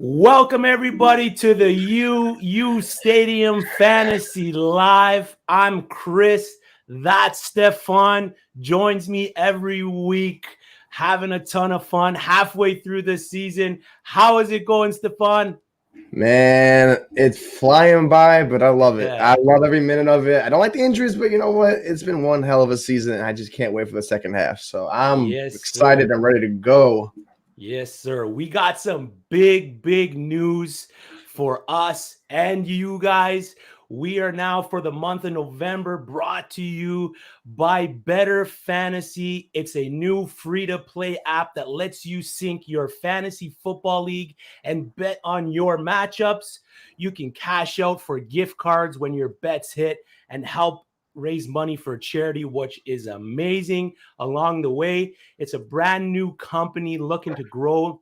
Welcome everybody to the uSTADIUM Fantasy Live. I'm Chris. That's Stefan. Joins me every week, having a ton of fun halfway through the season. How is it going, Stefan? Man, it's flying by, but I love it. Yeah. I love every minute of it. I don't like the injuries, but you know what? It's been one hell of a season, and I just can't wait for the second half. So I'm excited. Sir. I'm ready to go. Yes, sir. We got some big news for us and you guys. We are now, for the month of November, brought to you by Bettor Fantasy. It's a new free-to-play app that lets you sync your fantasy football league and bet on your matchups. You can cash out for gift cards when your bets hit and help raise money for charity, which is amazing. Along the way, it's a brand new company looking to grow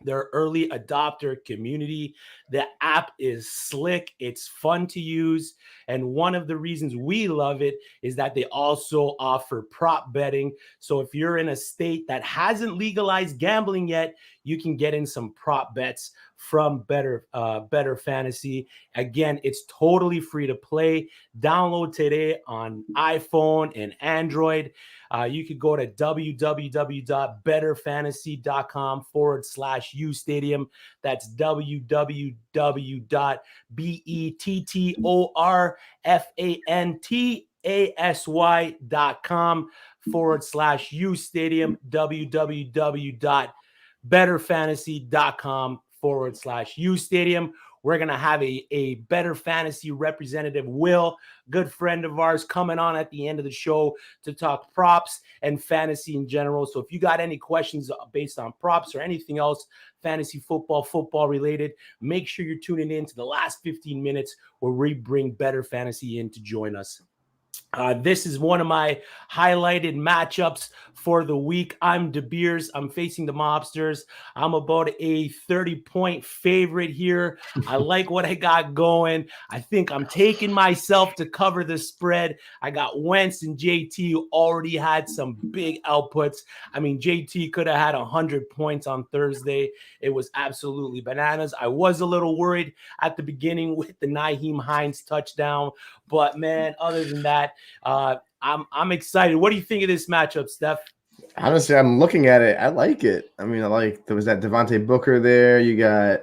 their early adopter community. The app is slick, it's fun to use, and one of the reasons we love it is that they also offer prop betting. So if you're in a state that hasn't legalized gambling yet, you can get in some prop bets from Bettor Fantasy. Again, it's totally free to play. Download today on iPhone and Android. You could go to www.bettorfantasy.com/uSTADIUM. That's www.bettorfantasy.com/uSTADIUM. www.bettorfantasy.com/uSTADIUM. We're going to have a Bettor Fantasy representative, Will, good friend of ours, coming on at the end of the show to talk props and fantasy in general. So if you got any questions based on props or anything else, fantasy football related, make sure you're tuning in to the last 15 minutes where we bring Bettor Fantasy in to join us. This is one of my highlighted matchups for the week. I'm De Beers. I'm facing the Mobsters. I'm about a 30-point favorite here. I like what I got going. I think I'm taking myself to cover the spread. I got Wentz and JT, who already had some big outputs. I mean, JT could have had 100 points on Thursday. It was absolutely bananas. I was a little worried at the beginning with the Nyheim Hines touchdown, but man, other than that, I'm excited. What do you think of this matchup, Steph? Honestly, I'm looking at it. I like it. I mean, there was that Devontae Booker there. You got,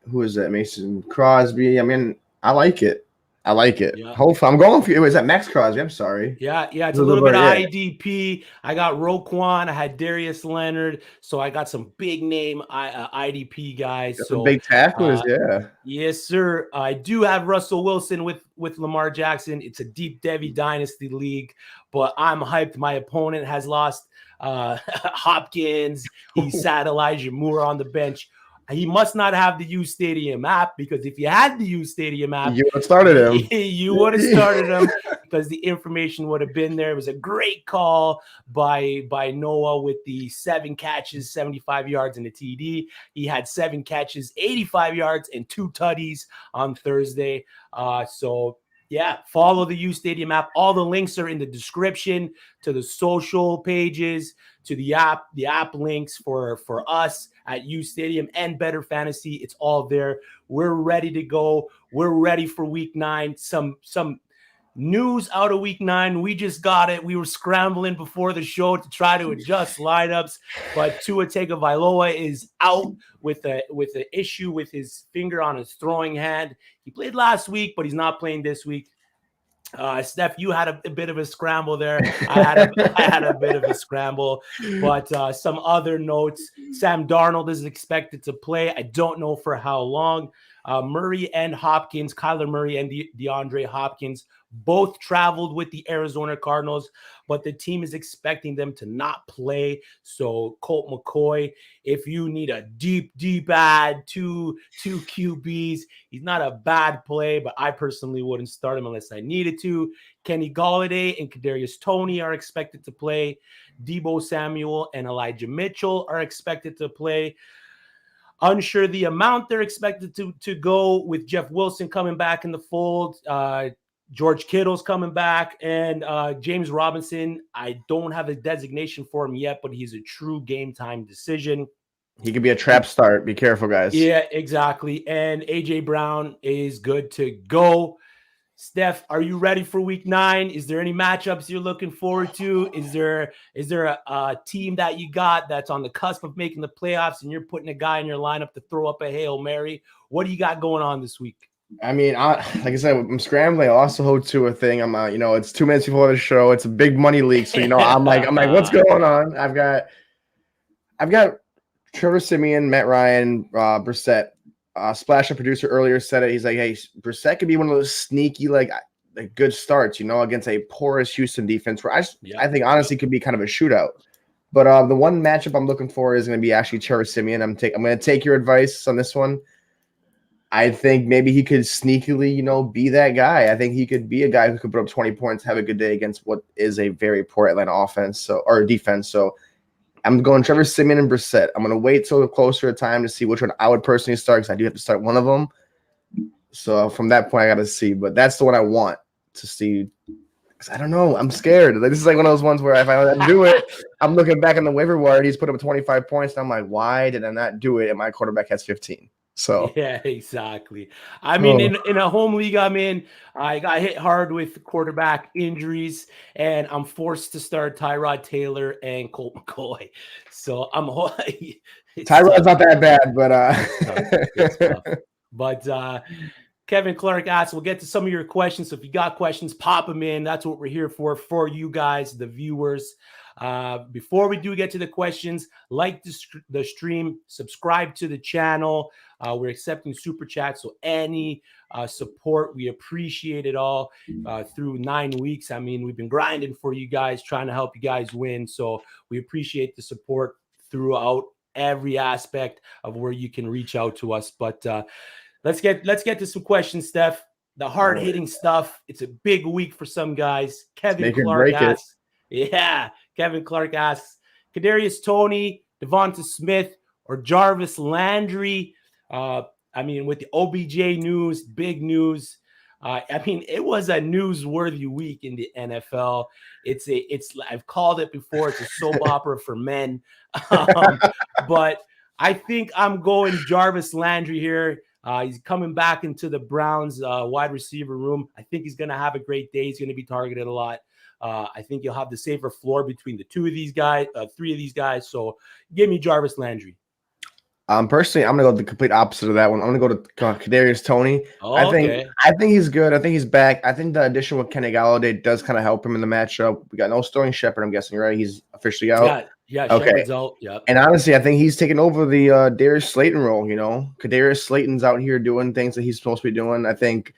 who is that? Mason Crosby. I mean, I like it. Yeah. Hopefully, I'm going for you. Is that Max Crosby? I'm sorry. Yeah, it's a little bit of IDP. I got Roquan. I had Darius Leonard. So I got some big name IDP guys. So big tacklers, yeah. Yes, sir. I do have Russell Wilson with Lamar Jackson. It's a deep Devy dynasty league, but I'm hyped. My opponent has lost Hopkins. He sat Elijah Moore on the bench. He must not have the uSTADIUM app, because if you had the uSTADIUM app, you would have started him. You would have started him because the information would have been there. It was a great call by Noah with the 7 catches, 75 yards, and a TD. He had 7 catches, 85 yards, and 2 tutties on Thursday. So yeah, follow the uSTADIUM app. All the links are in the description to the social pages, to the app links for us at uSTADIUM and Bettor Fantasy. It's all there. We're ready to go. We're ready for week 9. Some news out of week 9. We just got it. We were scrambling before the show to try to adjust lineups, but Tua Tagovailoa is out with an issue with his finger on his throwing hand. He played last week, but he's not playing this week. Steph, you had a bit of a scramble there. I had a bit of a scramble, but some other notes. Sam Darnold is expected to play. I don't know for how long. Murray and Hopkins, Kyler Murray and DeAndre Hopkins, both traveled with the Arizona Cardinals, but the team is expecting them to not play. So Colt McCoy, if you need a deep add, two QBs, he's not a bad play, but I personally wouldn't start him unless I needed to. Kenny Golladay and Kadarius Toney are expected to play. Deebo Samuel and Elijah Mitchell are expected to play. Unsure the amount they're expected to go, with Jeff Wilson coming back in the fold. George Kittle's coming back, and James Robinson. I don't have a designation for him yet, but he's a true game time decision. He could be a trap start. Be careful, guys. Yeah, exactly. And AJ Brown is good to go. Steph, are you ready for week 9? Is there any matchups you're looking forward to? Is there a team that you got that's on the cusp of making the playoffs and you're putting a guy in your lineup to throw up a Hail Mary? What do you got going on this week? I mean, like I said, I'm scrambling. I also hold to a thing. I'm, it's 2 minutes before the show. It's a big money league, so I'm like, what's going on? I've got Trevor Siemian, Matt Ryan, Brissett. Splash, a producer earlier, said it. He's like, hey, Brissett could be one of those sneaky, like good starts, against a porous Houston defense where I think honestly could be kind of a shootout. But the one matchup I'm looking for is going to be actually Trevor Siemian. I'm going to take your advice on this one. I think maybe he could sneakily, be that guy. I think he could be a guy who could put up 20 points, have a good day against what is a very poor Atlanta offense or defense. So I'm going Trevor Siemian and Brissett. I'm going to wait till closer to time to see which one I would personally start because I do have to start one of them. So from that point, I got to see. But that's the one I want to see because I don't know. I'm scared. This is like one of those ones where if I don't do it, I'm looking back on the waiver wire and he's put up 25 points. And I'm like, why did I not do it? And my quarterback has 15. So yeah, exactly. I mean, in a home league I'm in, I got hit hard with quarterback injuries, and I'm forced to start Tyrod Taylor and Colt McCoy. So I'm Tyrod's not that bad, but it's tough. But Kevin Clark asks, we'll get to some of your questions. So if you got questions, pop them in. That's what we're here for you guys, the viewers. Before we do get to the questions, like the stream, subscribe to the channel. We're accepting super chats, so any support, we appreciate it all through 9 weeks. I mean, we've been grinding for you guys, trying to help you guys win. So we appreciate the support throughout every aspect of where you can reach out to us. But let's get to some questions, Steph. The hard-hitting stuff. It's a big week for some guys. Kevin Clark asks. Yeah, Kevin Clark asks, Kadarius Toney, Devonta Smith, or Jarvis Landry? I mean, with the OBJ news, big news. I mean, it was a newsworthy week in the NFL. It's I've called it before. It's a soap opera for men. But I think I'm going Jarvis Landry here. He's coming back into the Browns wide receiver room. I think he's going to have a great day. He's going to be targeted a lot. I think you'll have the safer floor between the three of these guys. So give me Jarvis Landry. Personally, I'm gonna go the complete opposite of that one. I'm gonna go to Kadarius Toney. I think he's good. I think he's back. I think the addition with Kenny Golladay does kind of help him in the matchup. We got no Sterling Shepard, I'm guessing, right? He's officially out. Yeah. Okay. Shepard's out. Yep. And honestly, I think he's taking over the Darius Slayton role. Kadarius Slayton's out here doing things that he's supposed to be doing. I think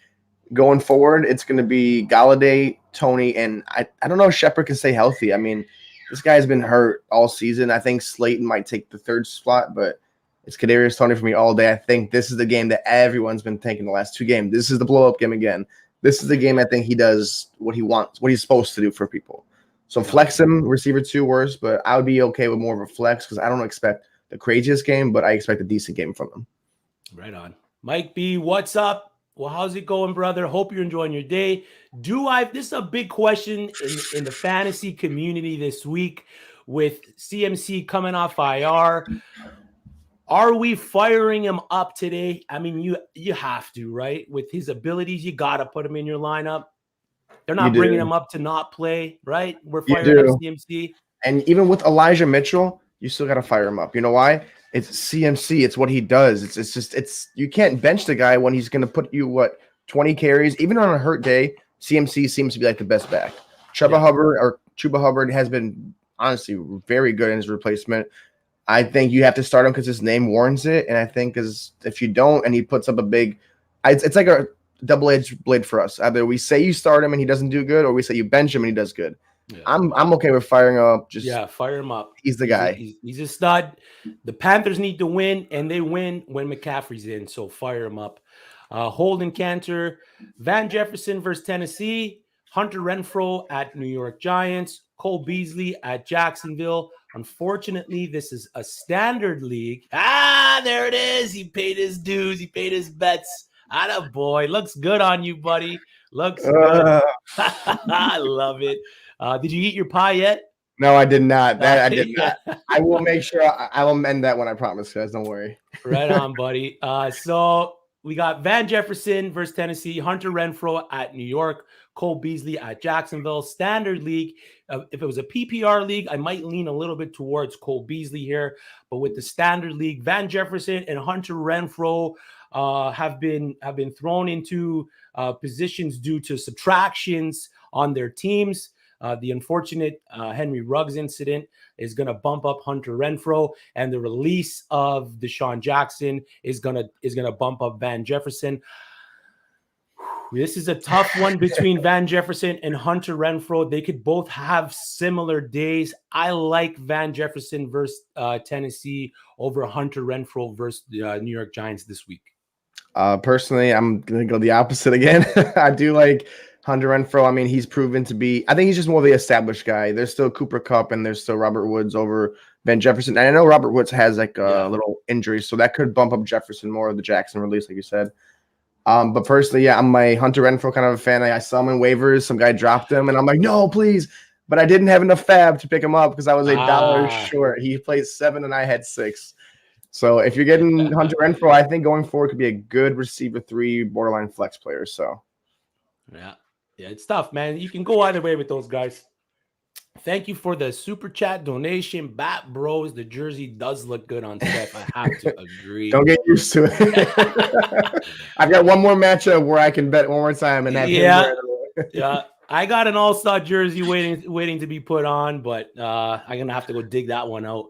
going forward, it's going to be Golladay, Toney, and I don't know if Shepard can stay healthy. I mean, this guy's been hurt all season. I think Slayton might take the third spot, but it's Kadarius Toney for me all day. I think this is the game that everyone's been thinking the last 2 games. This is the blow-up game again. This is the game I think he does what he wants, what he's supposed to do for people. So flex him, receiver 2 worse, but I would be okay with more of a flex because I don't expect the craziest game, but I expect a decent game from him. Right on. Mike B, what's up? Well, how's it going, brother? Hope you're enjoying your day. This is a big question in the fantasy community this week with CMC coming off IR. Are we firing him up today? I mean, you have to, right? With his abilities, you got to put him in your lineup. They're not bringing him up to not play, right? We're firing up CMC. And even with Elijah Mitchell, you still got to fire him up. You know why? It's CMC. It's what he does. It's you can't bench the guy when he's going to put you 20 carries. Even on a hurt day, CMC seems to be like the best back. Chuba Hubbard has been honestly very good in his replacement. I think you have to start him because his name warrants it. And I think if you don't and he puts up a big – it's like a double-edged blade for us. Either we say you start him and he doesn't do good, or we say you bench him and he does good. Yeah. I'm okay with firing up. Fire him up. He's the guy. He's a stud. The Panthers need to win, and they win when McCaffrey's in, so fire him up. Holden Cantor, Van Jefferson versus Tennessee, Hunter Renfro at New York Giants, Cole Beasley at Jacksonville. Unfortunately, this is a standard league. There it is. He paid his dues. He paid his bets. Atta boy. Looks good on you, buddy. Looks good. I love it. Did you eat your pie yet? No, I did not. That I did Yeah. not. I will make sure I will amend that one. I promise, guys. Don't worry. Right on, buddy. So we got Van Jefferson versus Tennessee, Hunter Renfro at New York, Cole Beasley at Jacksonville. Standard league. If it was a PPR league, I might lean a little bit towards Cole Beasley here. But with the standard league, Van Jefferson and Hunter Renfro have been thrown into positions due to subtractions on their teams. The unfortunate Henry Ruggs incident is going to bump up Hunter Renfro, and the release of Desean Jackson is going to bump up Van Jefferson. This is a tough one between Van Jefferson and Hunter Renfro. They could both have similar days. I like Van Jefferson versus Tennessee over Hunter Renfro versus the New York Giants this week. Personally, I'm going to go the opposite again. I do like Hunter Renfro. I mean, he's proven to be, I think he's just more of the established guy. There's still Cooper Kupp and there's still Robert Woods over Van Jefferson. And I know Robert Woods has like a little injury, so that could bump up Jefferson more of the Jackson release, like you said. But personally, yeah, I'm my Hunter Renfro kind of a fan. I saw him in waivers. Some guy dropped him, and I'm like, no, please. But I didn't have enough fab to pick him up because I was $1 short. He plays 7 and I had 6. So if you're getting Hunter Renfro, I think going forward could be a good receiver 3 borderline flex player. So yeah, it's tough, man. You can go either way with those guys. Thank you for the super chat donation. Bat Bros, the jersey does look good on Steph. I have to agree. Don't get used to it. I've got one more matchup where I can bet one more time and have yeah. I got an all-star jersey waiting to be put on, but I'm gonna have to go dig that one out.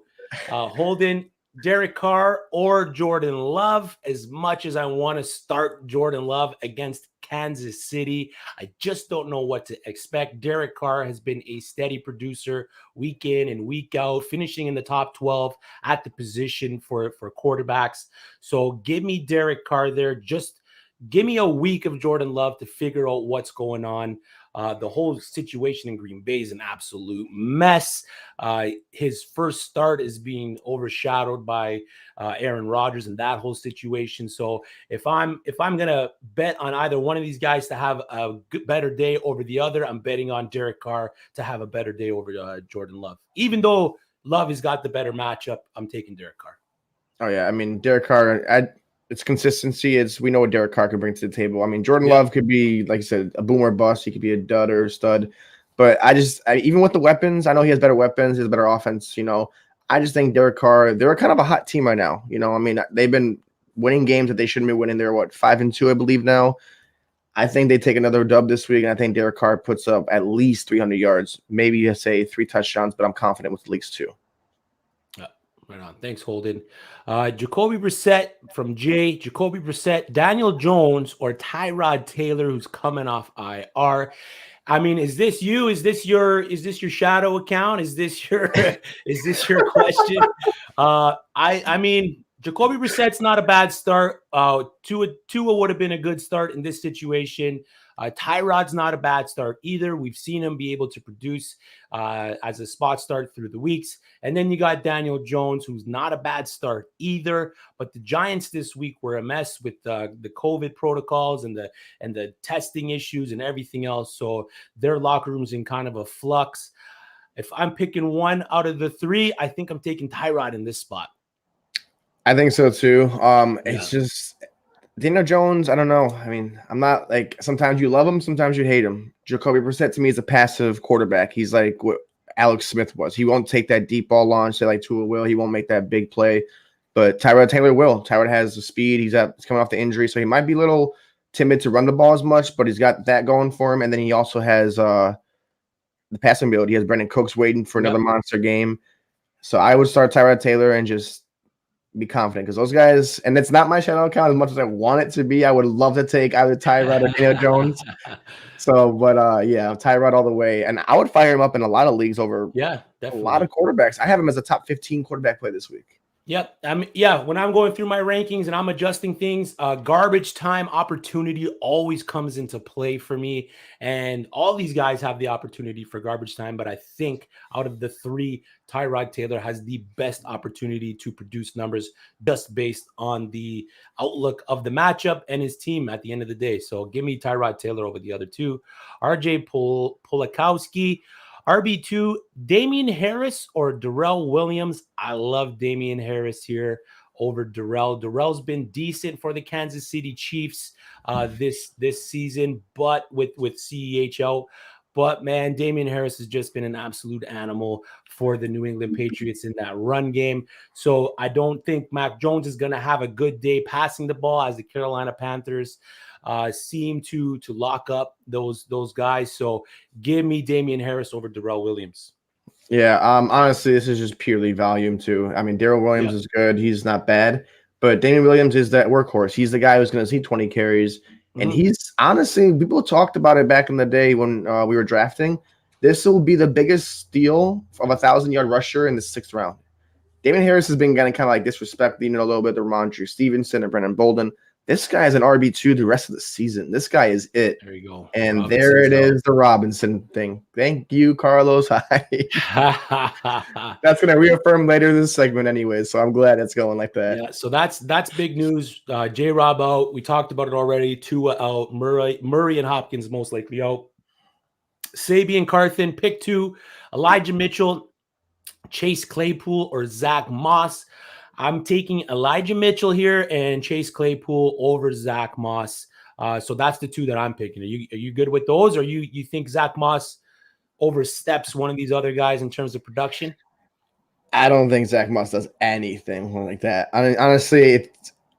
Holden, Derek Carr or Jordan Love. As much as I want to start Jordan Love against Kansas City, I just don't know what to expect. Derek Carr has been a steady producer week in and week out, finishing in the top 12 at the position for quarterbacks. So give me Derek Carr there. Just give me a week of Jordan Love to figure out what's going on. The whole situation in Green Bay is an absolute mess. His first start is being overshadowed by Aaron Rodgers and that whole situation. So if I'm gonna bet on either one of these guys to have a better day over the other, I'm betting on Derek Carr to have a better day over Jordan Love. Even though Love has got the better matchup, I'm taking Derek Carr. Oh yeah, I mean Derek Carr. It's consistency. We know what Derek Carr can bring to the table. I mean, Jordan Love could be, like I said, a boom or bust. He could be a dud or a stud. But even with the weapons, I know he has better weapons, he has better offense. I just think Derek Carr, they're kind of a hot team right now. I mean, they've been winning games that they shouldn't be winning. They're 5-2, I believe now. I think they take another dub this week, and I think Derek Carr puts up at least 300 yards, maybe say 3 touchdowns, but I'm confident with at least 2. Right on. Thanks, Holden. Jacoby Brissett from Jay. Jacoby Brissett, Daniel Jones, or Tyrod Taylor, who's coming off IR. I mean, is this you? Is this your shadow account? Is this your question? I mean, Jacoby Brissett's not a bad start. Tua would have been a good start in this situation. Tyrod's not a bad start either. We've seen him be able to produce as a spot start through the weeks. And then you got Daniel Jones, who's not a bad start either. But the Giants this week were a mess with the COVID protocols and the testing issues and everything else. So their locker room's in kind of a flux. If I'm picking one out of the 3, I think I'm taking Tyrod in this spot. I think so too. It's just Daniel Jones, I don't know. I mean, I'm not like, sometimes you love him, sometimes you hate him. Jacoby Brissett to me is a passive quarterback. He's like what Alex Smith was. He won't take that deep ball launch, say like Tua will. He won't make that big play. But Tyrod Taylor will. Tyrod has the speed. He's coming off the injury, so he might be a little timid to run the ball as much, but he's got that going for him. And then he also has the passing ability. He has Brandon Cooks waiting for another monster game. So I would start Tyrod Taylor and just be confident because those guys, and it's not my shadow account as much as I want it to be. I would love to take either Tyrod or Daniel Jones. So, but yeah, Tyrod all the way. And I would fire him up in a lot of leagues over a lot of quarterbacks. I have him as a top 15 quarterback play this week. Yep. When I'm going through my rankings and I'm adjusting things, garbage time opportunity always comes into play for me. And all these guys have the opportunity for garbage time. But I think out of the 3, Tyrod Taylor has the best opportunity to produce numbers just based on the outlook of the matchup and his team at the end of the day. So give me Tyrod Taylor over the other 2. RJ Polakowski. RB2, Damian Harris or Darrell Williams. I love Damian Harris here over Darrell. Darrell's been decent for the Kansas City Chiefs this season, but with CEH out. But, man, Damian Harris has just been an absolute animal for the New England Patriots in that run game. So I don't think Mac Jones is going to have a good day passing the ball, as the Carolina Panthers seem to lock up those guys. So give me Damian Harris over Darrell Williams. Yeah, honestly, this is just purely volume too. I mean, Darrell Williams is good. He's not bad. But Damian Williams is that workhorse. He's the guy who's going to see 20 carries. And he's honestly, people talked about it back in the day when we were drafting. This will be the biggest steal of a 1,000-yard rusher in the 6th round. Damian Harris has been getting kind of like disrespected, a little bit to Ramondre Stevenson and Brendan Bolden. This guy is an RB2 the rest of the season. This guy is it. There you go. And there it is, the Robinson thing. Thank you, Carlos Hyde. That's going to reaffirm later this segment anyway, so I'm glad it's going like that. Yeah, so that's big news. J-Rob out. We talked about it already. Tua out. Murray and Hopkins most likely out. Sabian Carthen, pick 2. Elijah Mitchell, Chase Claypool, or Zach Moss. I'm taking Elijah Mitchell here and Chase Claypool over Zach Moss. So that's the 2 that I'm picking. Are you good with those, or you think Zach Moss oversteps one of these other guys in terms of production? I don't think Zach Moss does anything like that. I mean, honestly,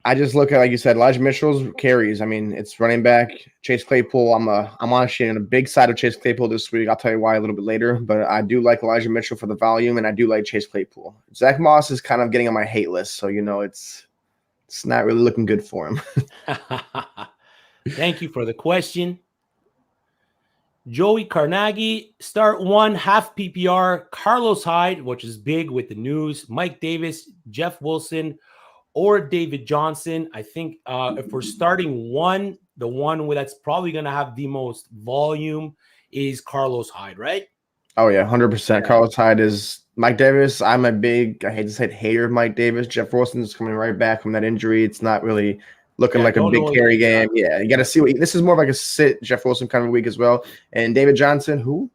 I just look at, like you said, Elijah Mitchell's carries. I mean, it's running back. Chase Claypool, I'm honestly on a big side of Chase Claypool this week. I'll tell you why a little bit later. But I do like Elijah Mitchell for the volume, and I do like Chase Claypool. Zach Moss is kind of getting on my hate list, so it's not really looking good for him. Thank you for the question. Joey Carnegie, start 1, half PPR. Carlos Hyde, which is big with the news. Mike Davis, Jeff Wilson, or David Johnson. I think if we're starting 1, the one that's probably going to have the most volume is Carlos Hyde, right? Oh, yeah, 100%. Carlos Hyde is Mike Davis. I'm a big, I hate to say it, hater of Mike Davis. Jeff Wilson's coming right back from that injury. It's not really looking like a big carry game. Yeah, you got to see what this is more of like a sit Jeff Wilson kind of week as well. And David Johnson, who?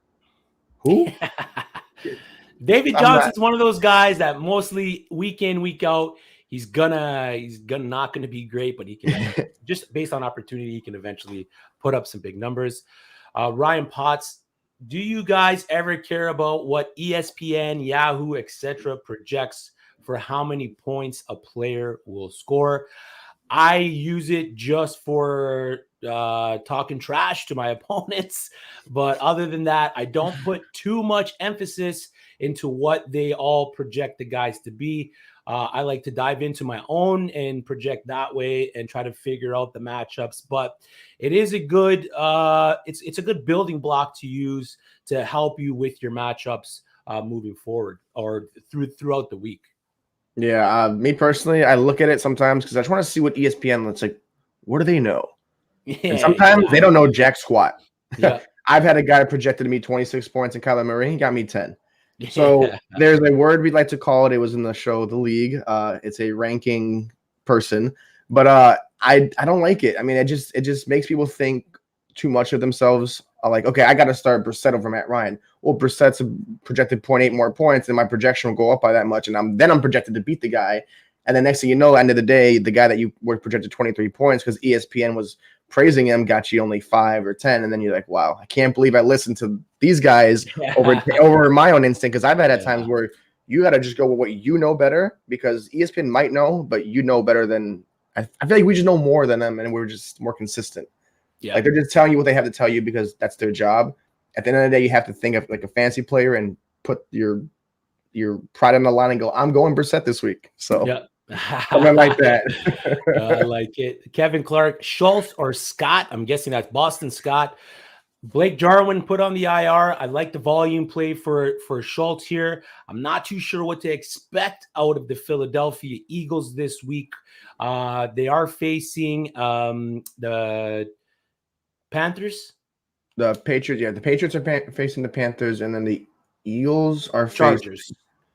David Johnson's one of those guys that mostly week in, week out, he's not gonna be great, but he can just based on opportunity, he can eventually put up some big numbers. Ryan Potts, do you guys ever care about what ESPN, Yahoo, etc. projects for how many points a player will score? I use it just for talking trash to my opponents, but other than that, I don't put too much emphasis into what they all project the guys to be. I like to dive into my own and project that way and try to figure out the matchups. But it is a good it's a good building block to use to help you with your matchups moving forward or throughout the week. Yeah, me personally, I look at it sometimes because I just want to see what ESPN looks like. What do they know? Yeah, and sometimes they don't know jack squat. Yeah. I've had a guy projected to me 26 points in Kyler Murray. He got me 10. So there's a word we'd like to call it. It was in the show, The League. It's a ranking person, but I don't like it. I mean, it just makes people think too much of themselves. Like, okay, I got to start Brissett over Matt Ryan. Well, Brissett's projected 0.8 more points, and my projection will go up by that much, and I'm projected to beat the guy. And the next thing you know, end of the day, the guy that you were projected 23 points because ESPN was praising him got you only 5 or 10, and then you're like, wow, I can't believe I listened to these guys over my own instinct, because I've had times where you got to just go with what you know better, because ESPN might know, but you know better than – I feel like we just know more than them, and we're just more consistent. Yeah. Like, they're just telling you what they have to tell you because that's their job. At the end of the day, you have to think of like a fancy player and put your pride on the line and go, I'm going Brissett this week. So something like that. I like it. Kevin Clark, Schultz or Scott? I'm guessing that's Boston Scott. Blake Jarwin put on the IR. I like the volume play for Schultz here. I'm not too sure what to expect out of the Philadelphia Eagles this week. They are facing the Panthers. The Patriots, the Patriots are facing the Panthers, and then the Eagles are Chargers.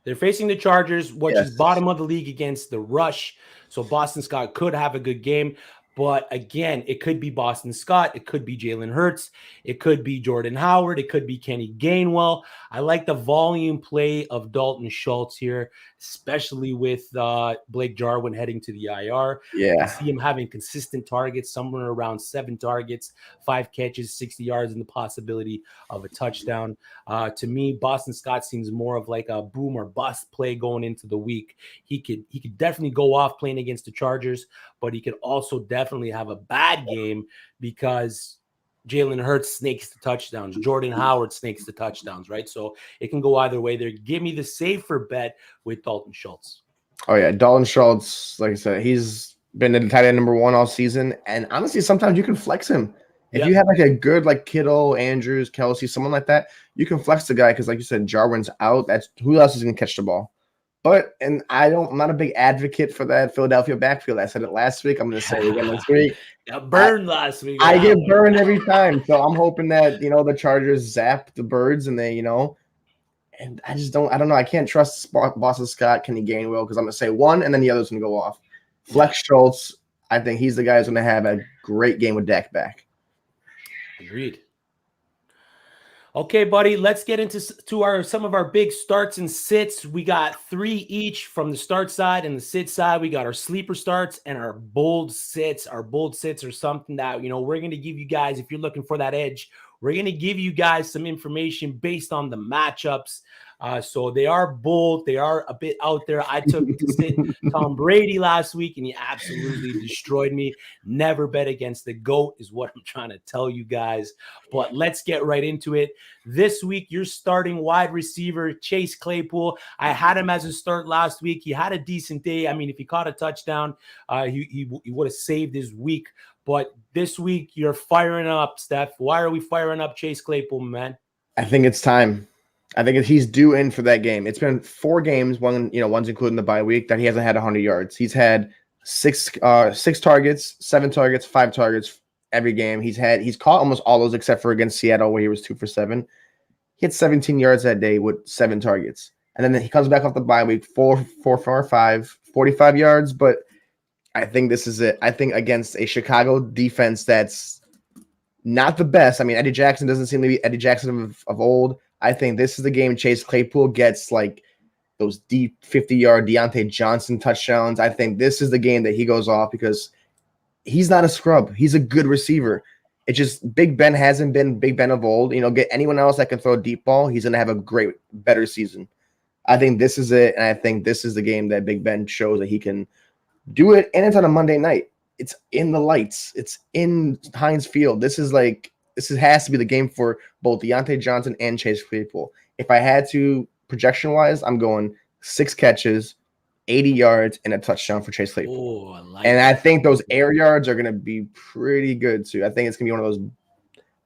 They're facing the Chargers, which is bottom of the league against the rush. So Boston Scott could have a good game. But again, it could be Boston Scott. It could be Jalen Hurts. It could be Jordan Howard. It could be Kenny Gainwell. I like the volume play of Dalton Schultz here, especially with Blake Jarwin heading to the IR. Yeah. I see him having consistent targets, somewhere around 7 targets, 5 catches, 60 yards, and the possibility of a touchdown. To me, Boston Scott seems more of like a boom or bust play going into the week. He could definitely go off playing against the Chargers, but he could also definitely have a bad game because Jalen Hurts snakes the touchdowns. Jordan Howard snakes the touchdowns, right? So it can go either way there. Give me the safer bet with Dalton Schultz. Oh, yeah. Dalton Schultz, like I said, he's been the tight end number 1 all season. And honestly, sometimes you can flex him. If you have like a good like Kittle, Andrews, Kelsey, someone like that, you can flex the guy because, like you said, Jarwin's out. That's who else is going to catch the ball. But I'm not a big advocate for that Philadelphia backfield. I said it last week. I'm going to say it again this week. Got burned last week. I get burned every time. So I'm hoping that, the Chargers zap the birds and they, and I don't know. I can't trust Boston Scott, Kenny Gainwell, because I'm going to say one and then the other's going to go off. Flex Schultz, I think he's the guy who's going to have a great game with Dak back. Agreed. Okay, buddy, let's get into some of our big starts and sits. We got 3 each from the start side and the sit side. We got our sleeper starts and our bold sits. Our bold sits are something that, we're going to give you guys, if you're looking for that edge, we're going to give you guys some information based on the matchups. So they are bold. They are a bit out there. I took to sit Tom Brady last week, and he absolutely destroyed me. Never bet against the GOAT is what I'm trying to tell you guys. But let's get right into it. This week, you're starting wide receiver Chase Claypool. I had him as a start last week. He had a decent day. I mean, if he caught a touchdown, he would have saved his week. But this week, you're firing up, Steph. Why are we firing up Chase Claypool, man? I think it's time. I think he's due in for that game. It's been 4 games, one's including the bye week, that he hasn't had 100 yards. He's had 6 targets, 7 targets, 5 targets every game. He's caught almost all those except for against Seattle where he was 2 for 7. He had 17 yards that day with 7 targets. And then he comes back off the bye week, 4 for 5, 45 yards. But I think this is it. I think against a Chicago defense that's not the best. I mean, Eddie Jackson doesn't seem to be Eddie Jackson of old. I think this is the game Chase Claypool gets like those deep 50-yard Deontay Johnson touchdowns. I think this is the game that he goes off because he's not a scrub. He's a good receiver. It's just Big Ben hasn't been Big Ben of old. Get anyone else that can throw a deep ball, he's going to have a better season. I think this is it, and I think this is the game that Big Ben shows that he can do it, and it's on a Monday night. It's in the lights. It's in Heinz Field. This has to be the game for both Deontay Johnson and Chase Claypool. If I had to, projection-wise, I'm going 6 catches, 80 yards, and a touchdown for Chase Claypool. I think those air yards are going to be pretty good, too. I think it's going to be one of those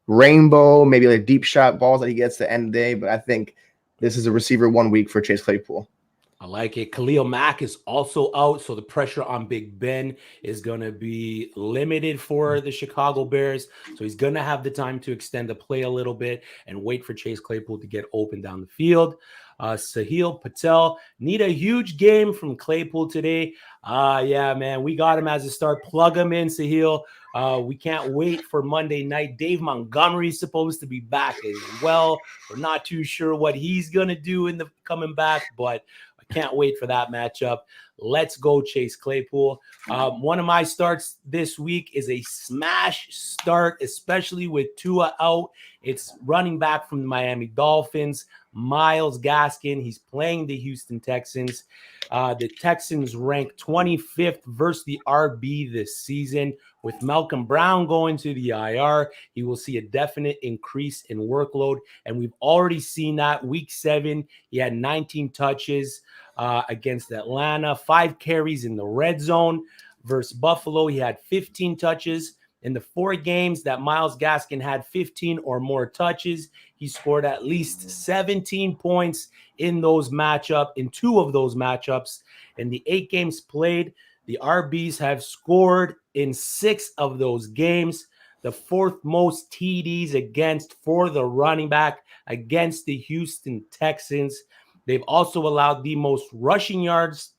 rainbow, maybe like deep shot balls that he gets at the end of the day, but I think this is a receiver 1 week for Chase Claypool. I like it. Khalil Mack is also out, so the pressure on Big Ben is going to be limited for the Chicago Bears. So he's going to have the time to extend the play a little bit and wait for Chase Claypool to get open down the field. Sahil Patel need a huge game from Claypool today. Yeah, man, we got him as a start. Plug him in, Sahil. We can't wait for Monday night. Dave Montgomery is supposed to be back as well. We're not too sure what he's going to do in the coming back, but can't wait for that matchup. Let's go, Chase Claypool. One of my starts this week is a smash start, especially with Tua out. It's running back from the Miami Dolphins, Myles Gaskin. He's playing the Houston Texans. The Texans rank 25th versus the RB this season. With Malcolm Brown going to the IR, he will see a definite increase in workload. And we've already seen that. Week 7, he had 19 touches against Atlanta, 5 carries in the red zone. Versus Buffalo, he had 15 touches. In the 4 games that Myles Gaskin had 15 or more touches, he scored at least 17 points in those matchups, in 2 of those matchups. In the 8 games played, the RBs have scored in 6 of those games, the 4th most TDs against for the running back against the Houston Texans. They've also allowed the most rushing yards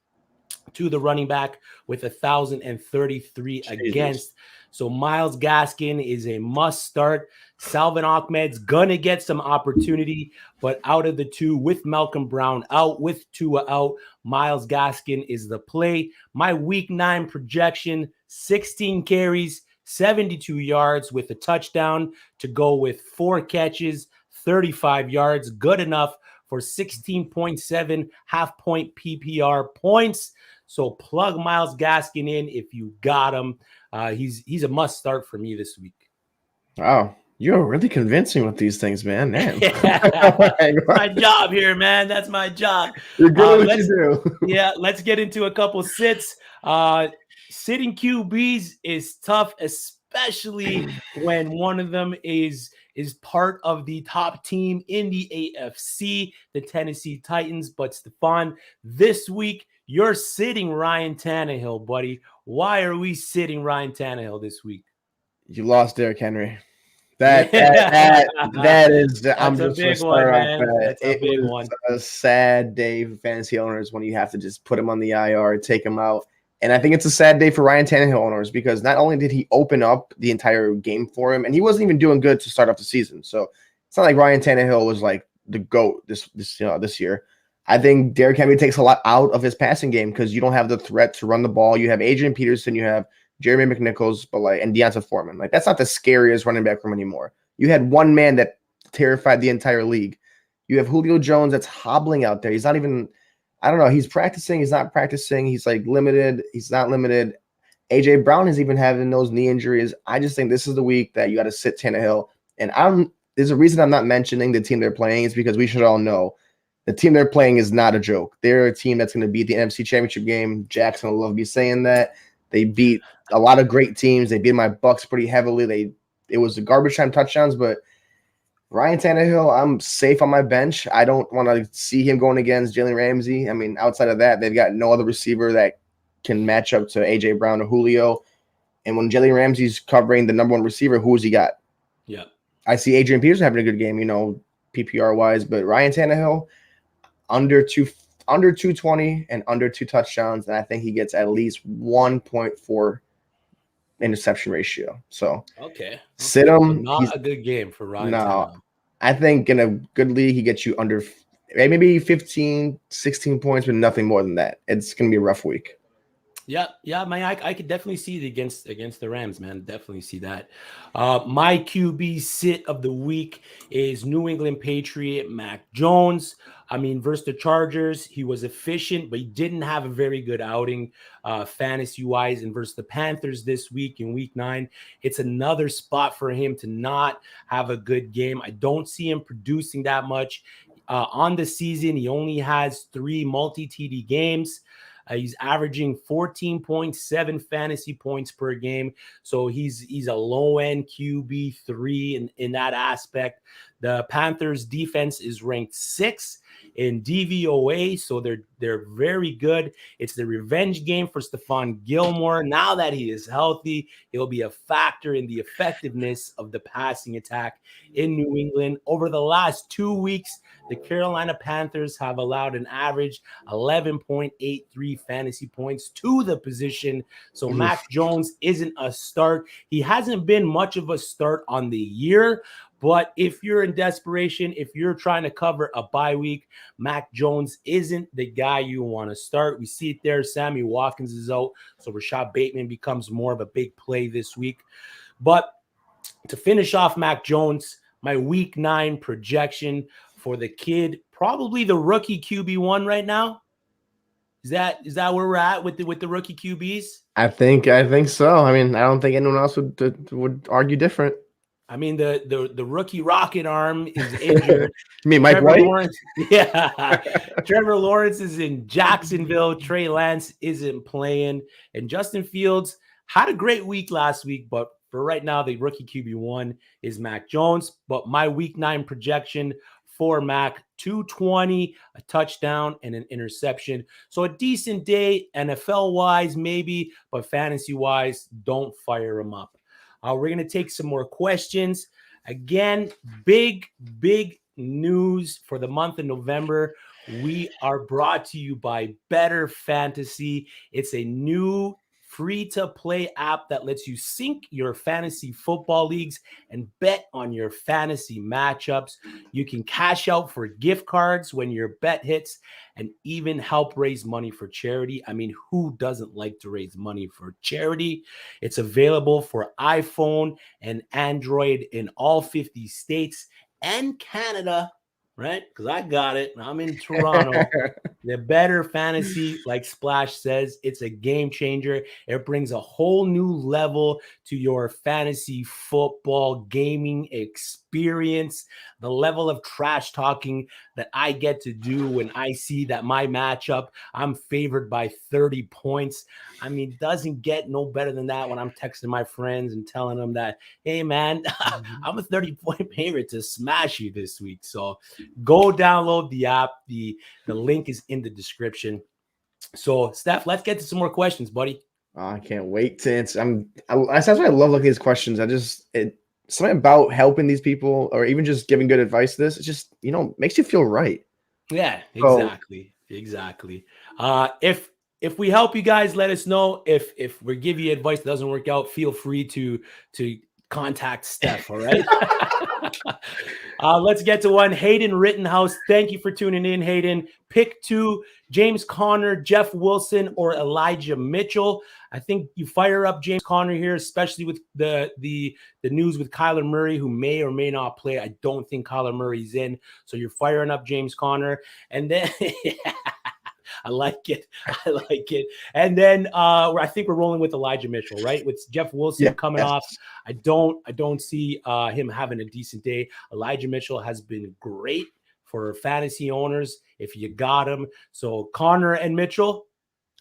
to the running back with 1,033 against. So Myles Gaskin is a must start. Salvin Ahmed's gonna get some opportunity, but out of the two, with Malcolm Brown out, with Tua out, Myles Gaskin is the play. My week 9 projection, 16 carries, 72 yards with a touchdown to go with 4 catches, 35 yards, good enough for 16.7 half-point PPR points. So plug Myles Gaskin in if you got him. He's a must start for me this week. Wow, you're really convincing with these things, man. Damn. My job here, man. That's my job. You're good at what you do. Yeah, let's get into a couple sits. Sitting QBs is tough, especially when one of them is part of the top team in the AFC, the Tennessee Titans. But Stephon, this week, you're sitting Ryan Tannehill, buddy. Why are we sitting Ryan Tannehill this week? You lost Derrick Henry. That is. That's I'm a just big one, man. That. That's a big one. A sad day for fantasy owners when you have to just put him on the IR, take him out. And I think it's a sad day for Ryan Tannehill owners because not only did he open up the entire game for him, and he wasn't even doing good to start off the season. So it's not like Ryan Tannehill was like the GOAT this year. I think Derrick Henry takes a lot out of his passing game because you don't have the threat to run the ball. You have Adrian Peterson, you have Jeremy McNichols, and Deonta Foreman. Like that's not the scariest running back room anymore. You had one man that terrified the entire league. You have Julio Jones that's hobbling out there. He's not even, I don't know. He's practicing. He's not practicing. He's like limited. He's not limited. AJ Brown is even having those knee injuries. I just think this is the week that you got to sit Tannehill. And there's a reason I'm not mentioning the team they're playing is because we should all know the team they're playing is not a joke. They're a team that's going to beat the NFC Championship game. Jackson will love me saying that. They beat a lot of great teams. They beat my Bucks pretty heavily. It was the garbage time touchdowns, but Ryan Tannehill, I'm safe on my bench. I don't want to see him going against Jalen Ramsey. I mean, outside of that, they've got no other receiver that can match up to A.J. Brown or Julio. And when Jalen Ramsey's covering the number one receiver, who has he got? Yeah. I see Adrian Peterson having a good game, PPR-wise, but Ryan Tannehill, under 220 and under 2 touchdowns, and I think he gets at least 1.4 interception ratio. So sit him. Not a good game for Ryan. No, I think in a good league he gets you under maybe 15, 16 points, but nothing more than that. It's going to be a rough week. Yeah, I could definitely see it against the Rams, man. Definitely see that. My QB sit of the week is New England Patriot Mac Jones. I mean, versus the Chargers, he was efficient, but he didn't have a very good outing fantasy-wise. And versus the Panthers this week in Week 9, it's another spot for him to not have a good game. I don't see him producing that much. On the season, he only has 3 multi-TD games. He's averaging 14.7 fantasy points per game. So he's a low-end QB3 in that aspect. The Panthers defense is ranked 6th in DVOA, so they're very good. It's the revenge game for Stephon Gilmore. Now that he is healthy, he'll be a factor in the effectiveness of the passing attack in New England. Over the last 2 weeks, the Carolina Panthers have allowed an average 11.83 fantasy points to the position. So Mac Jones isn't a start. He hasn't been much of a start on the year, but if you're in desperation, if you're trying to cover a bye week, Mac Jones isn't the guy you want to start. We see it there. Sammy Watkins is out, so Rashad Bateman becomes more of a big play this week. But to finish off Mac Jones, my Week 9 projection for the kid, probably the rookie QB1 right now. Is that where we're at with the rookie QBs? I think so. I mean, I don't think anyone else would argue different. I mean, the rookie rocket arm is injured. You mean Mike White? Lawrence, yeah. Trevor Lawrence is in Jacksonville. Trey Lance isn't playing. And Justin Fields had a great week last week, but for right now, the rookie QB1 is Mac Jones. But my Week 9 projection for Mac, 220, a touchdown, and an interception. So a decent day, NFL-wise maybe, but fantasy-wise, don't fire him up. We're going to take some more questions. Again, big news for the month of November. we are brought to you by Bettor Fantasy. It's a new free-to-play app that lets you sync your fantasy football leagues and bet on your fantasy matchups. You can cash out for gift cards when your bet hits and even help raise money for charity. I mean, who doesn't like to raise money for charity? It's available for iPhone and Android in all 50 states and Canada, right? Because I got it. I'm in Toronto. The Bettor Fantasy, like Splash says, it's a game changer. It brings a whole new level to your fantasy football gaming experience. The level of trash talking that I get to do when I see that my matchup, I'm favored by 30 points. I mean, doesn't get no better than that when I'm texting my friends and telling them that, hey, man, I'm a 30-point favorite to smash you this week. So go download the app. The link is in the description. So, Steph, let's get to some more questions, buddy. Oh, I can't wait to answer. That's why I love looking at these questions. Something about helping these people or even just giving good advice to this, it just, makes you feel right. Yeah, exactly. If we help you guys, let us know. If we give you advice that doesn't work out, feel free to contact Steph. All right. Let's get to one. Hayden Rittenhouse. Thank you for tuning in, Hayden. Pick 2, James Conner, Jeff Wilson, or Elijah Mitchell. I think you fire up James Conner here, especially with the news with Kyler Murray, who may or may not play. I don't think Kyler Murray's in. So you're firing up James Conner. And then I like it. And then I think we're rolling with Elijah Mitchell, right? With Jeff Wilson coming off. I don't see him having a decent day. Elijah Mitchell has been great for fantasy owners if you got him. So Conner and Mitchell.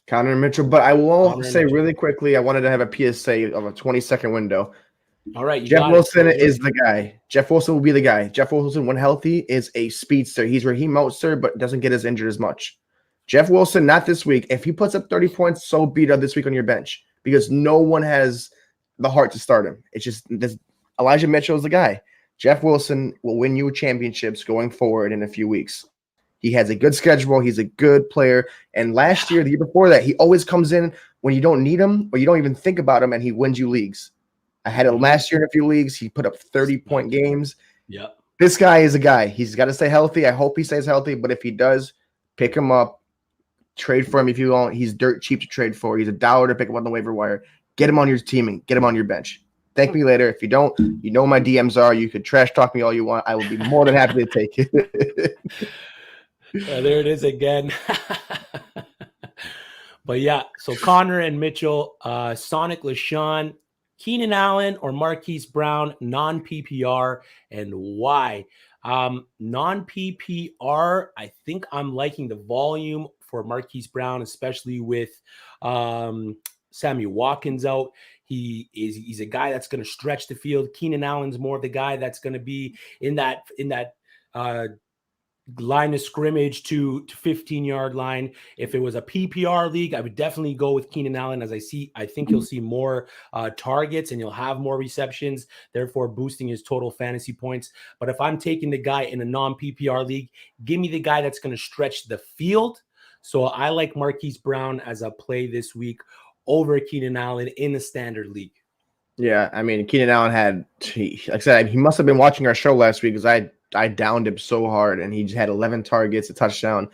But I will say really quickly, I wanted to have a PSA of a 20-second window. All right. Jeff Wilson is the guy. Jeff Wilson will be the guy. Jeff Wilson, when healthy, is a speedster. He's Raheem Mostert, but doesn't get as injured as much. Jeff Wilson, not this week. If he puts up 30 points, so beat up this week on your bench because no one has the heart to start him. It's just Elijah Mitchell is the guy. Jeff Wilson will win you championships going forward in a few weeks. He has a good schedule. He's a good player. And last year, the year before that, he always comes in when you don't need him or you don't even think about him, and he wins you leagues. I had it last year in a few leagues. He put up 30-point games. Yeah. This guy is a guy. He's got to stay healthy. I hope he stays healthy. But if he does, pick him up. Trade for him if you want. He's dirt cheap to trade for. He's $1 to pick up on the waiver wire. Get him on your team and get him on your bench. Thank me later. If you don't, you know my DMs are. You could trash talk me all you want. I will be more than happy to take it. There it is again. But yeah, so Conner and Mitchell, Sonic LaShawn, Keenan Allen or Marquise Brown, non-PPR, and why? Non-PPR, I think I'm liking the volume for Marquise Brown, especially with Sammy Watkins out. He's a guy that's going to stretch the field. Keenan Allen's more of the guy that's going to be in that line of scrimmage to 15-yard line. If it was a PPR league, I would definitely go with Keenan Allen. I think he'll see more targets and he'll have more receptions, therefore boosting his total fantasy points. But if I'm taking the guy in a non-PPR league, give me the guy that's going to stretch the field. So I like Marquise Brown as a play this week over Keenan Allen in the standard league. Yeah, I mean, Keenan Allen like I said, he must have been watching our show last week because I downed him so hard, and he just had 11 targets, a touchdown.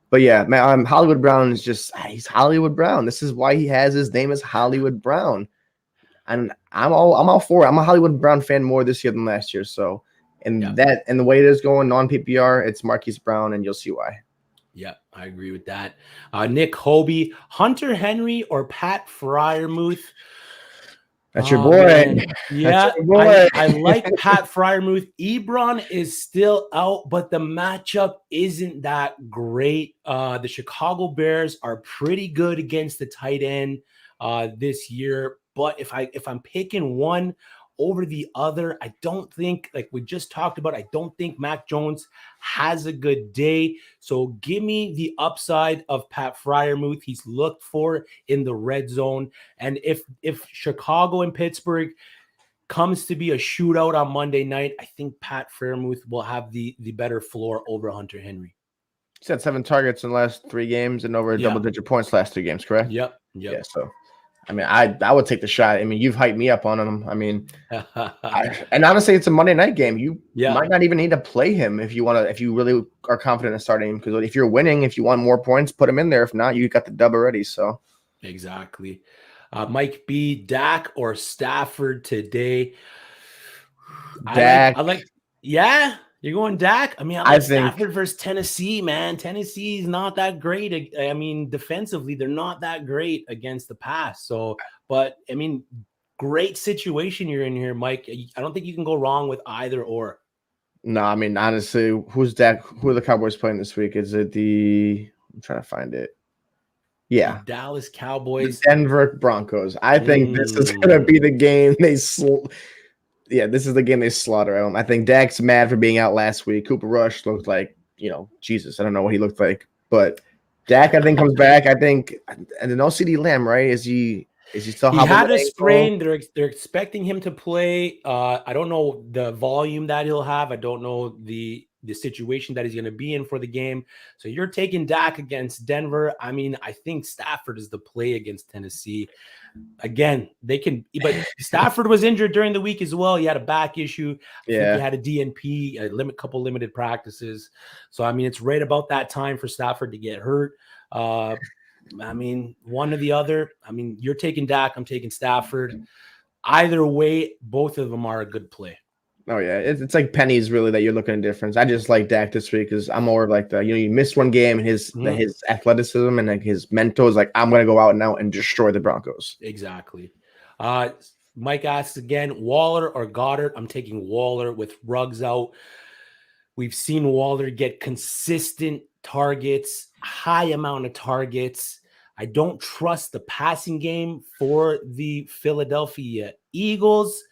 But yeah, man, Hollywood Brown is he's Hollywood Brown. This is why he has his name as Hollywood Brown. And I'm all for it. I'm a Hollywood Brown fan more this year than last year. So, and the way it is going, non-PPR, it's Marquise Brown, and you'll see why. Yeah, I agree with that. Nick Hobie, Hunter Henry or Pat Freiermuth? That's your boy. Man. Yeah, that's your boy. I like Pat Freiermuth. Ebron is still out, but the matchup isn't that great. The Chicago Bears are pretty good against the tight end this year. But if I'm picking one over the other, I don't think, like we just talked about, I don't think Mac Jones has a good day. So give me the upside of Pat Freiermuth. He's looked for in the red zone. And if Chicago and Pittsburgh comes to be a shootout on Monday night, I think Pat Freiermuth will have the better floor over Hunter Henry. He's had 7 targets in the last 3 games and over double-digit points last 2 games, correct? Yep. Yeah, so, I mean, I would take the shot. I mean, you've hyped me up on him. I mean, and honestly, it's a Monday night game. You might not even need to play him if you really are confident in starting him. Because if you're winning, if you want more points, put him in there. If not, you got the dub already. So exactly. Mike B, Dak or Stafford today? Dak. I like. Yeah, you're going Dak. I mean, I think Stafford versus Tennessee, man. Tennessee is not that great. I mean, defensively, they're not that great against the pass. So, but I mean, great situation you're in here, Mike. I don't think you can go wrong with either or. No, I mean, honestly, who's Dak? Who are the Cowboys playing this week? Is it I'm trying to find it. Yeah. The Dallas Cowboys. The Denver Broncos. I think this is going to be the game this is the game they slaughter at him. I think Dak's mad for being out last week. Cooper Rush looked like, Jesus. I don't know what he looked like. But Dak, I think, comes back. I think, and no CD Lamb, right? Is he still? He had a sprain. They're expecting him to play. I don't know the volume that he'll have. I don't know the situation that he's going to be in for the game. So you're taking Dak against Denver. I mean, I think Stafford is the play against Tennessee. Again, they can, but Stafford was injured during the week as well. He had a back issue. He had a DNP, couple limited practices. So, I mean, it's right about that time for Stafford to get hurt. I mean, one or the other. I mean, you're taking Dak, I'm taking Stafford. Either way, both of them are a good play. Oh, yeah. It's like pennies, really, that you're looking at difference. I just like Dak this week because I'm more like you missed one game and his athleticism and like his mental is like, I'm going to go out now and destroy the Broncos. Exactly. Mike asks again, Waller or Goddard? I'm taking Waller with Ruggs out. We've seen Waller get consistent targets, high amount of targets. I don't trust the passing game for the Philadelphia Eagles.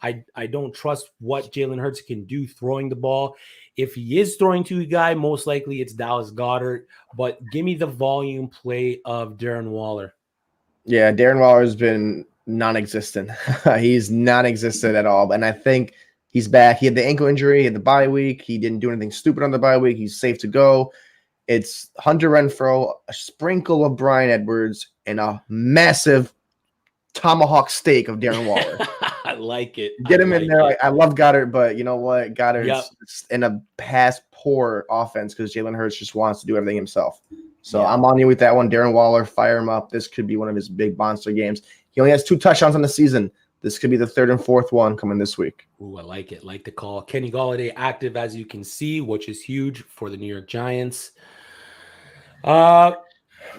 I don't trust what Jalen Hurts can do throwing the ball. If he is throwing to a guy, most likely it's Dallas Goddard. But give me the volume play of Darren Waller. Yeah, Darren Waller has been non-existent. He's non-existent at all. And I think he's back. He had the ankle injury, he had the bye week. He didn't do anything stupid on the bye week. He's safe to go. It's Hunter Renfro, a sprinkle of Bryan Edwards, and a massive tomahawk steak of Darren Waller. I like it. Get him in there. I love Goddard, but you know what? Goddard's in a pass-poor offense because Jalen Hurts just wants to do everything himself. So I'm on you with that one. Darren Waller, fire him up. This could be one of his big monster games. He only has 2 touchdowns on the season. This could be the 3rd and 4th one coming this week. Ooh, I like it. Like the call. Kenny Golladay active, as you can see, which is huge for the New York Giants.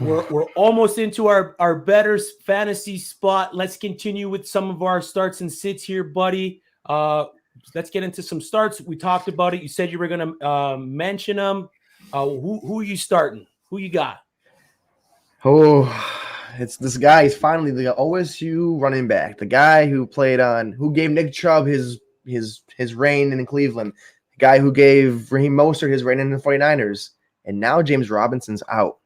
We're almost into our better fantasy spot. Let's continue with some of our starts and sits here, buddy. Let's get into some starts. We talked about it. You said you were going to mention them. Who are you starting? Who you got? Oh, it's this guy. He's finally the OSU running back, the guy who gave Nick Chubb his reign in Cleveland, the guy who gave Raheem Mostert his reign in the 49ers, and now James Robinson's out.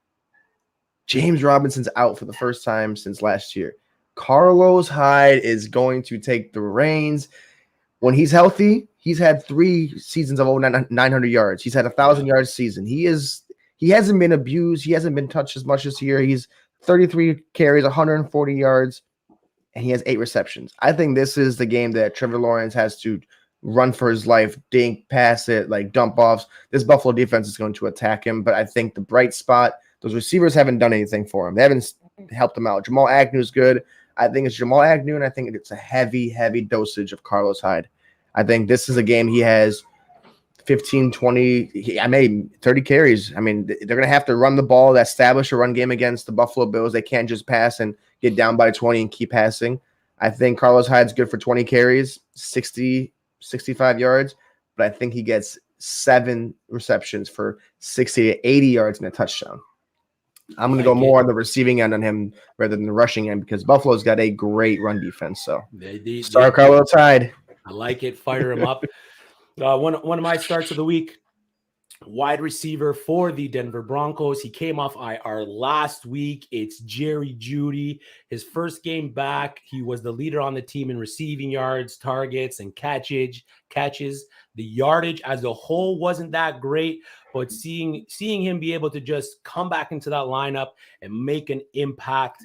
James Robinson's out for the first time since last year. Carlos Hyde is going to take the reins. When he's healthy, he's had 3 seasons of over 900 yards. He's had a 1,000-yard season. He hasn't been abused. He hasn't been touched as much this year. He's 33 carries, 140 yards, and he has 8 receptions. I think this is the game that Trevor Lawrence has to run for his life, dink, pass it, like dump offs. This Buffalo defense is going to attack him, but I think the bright spot, those receivers haven't done anything for him. They haven't helped him out. Jamal Agnew's good. I think it's Jamal Agnew, and I think it's a heavy, heavy dosage of Carlos Hyde. I think this is a game he has 15, 20, 30 carries. I mean, they're going to have to run the ball, establish a run game against the Buffalo Bills. They can't just pass and get down by 20 and keep passing. I think Carlos Hyde's good for 20 carries, 60, 65 yards, but I think he gets 7 receptions for 60 to 80 yards and a touchdown. I'm going to go more on the receiving end on him rather than the rushing end because Buffalo's got a great run defense. So start Carlos Hyde. I like it. Fire him up. One of my starts of the week, wide receiver for the Denver Broncos. He came off IR last week. It's Jerry Judy. His first game back, he was the leader on the team in receiving yards, targets, and catches. catches. The yardage as a whole wasn't that great, but seeing him be able to just come back into that lineup and make an impact.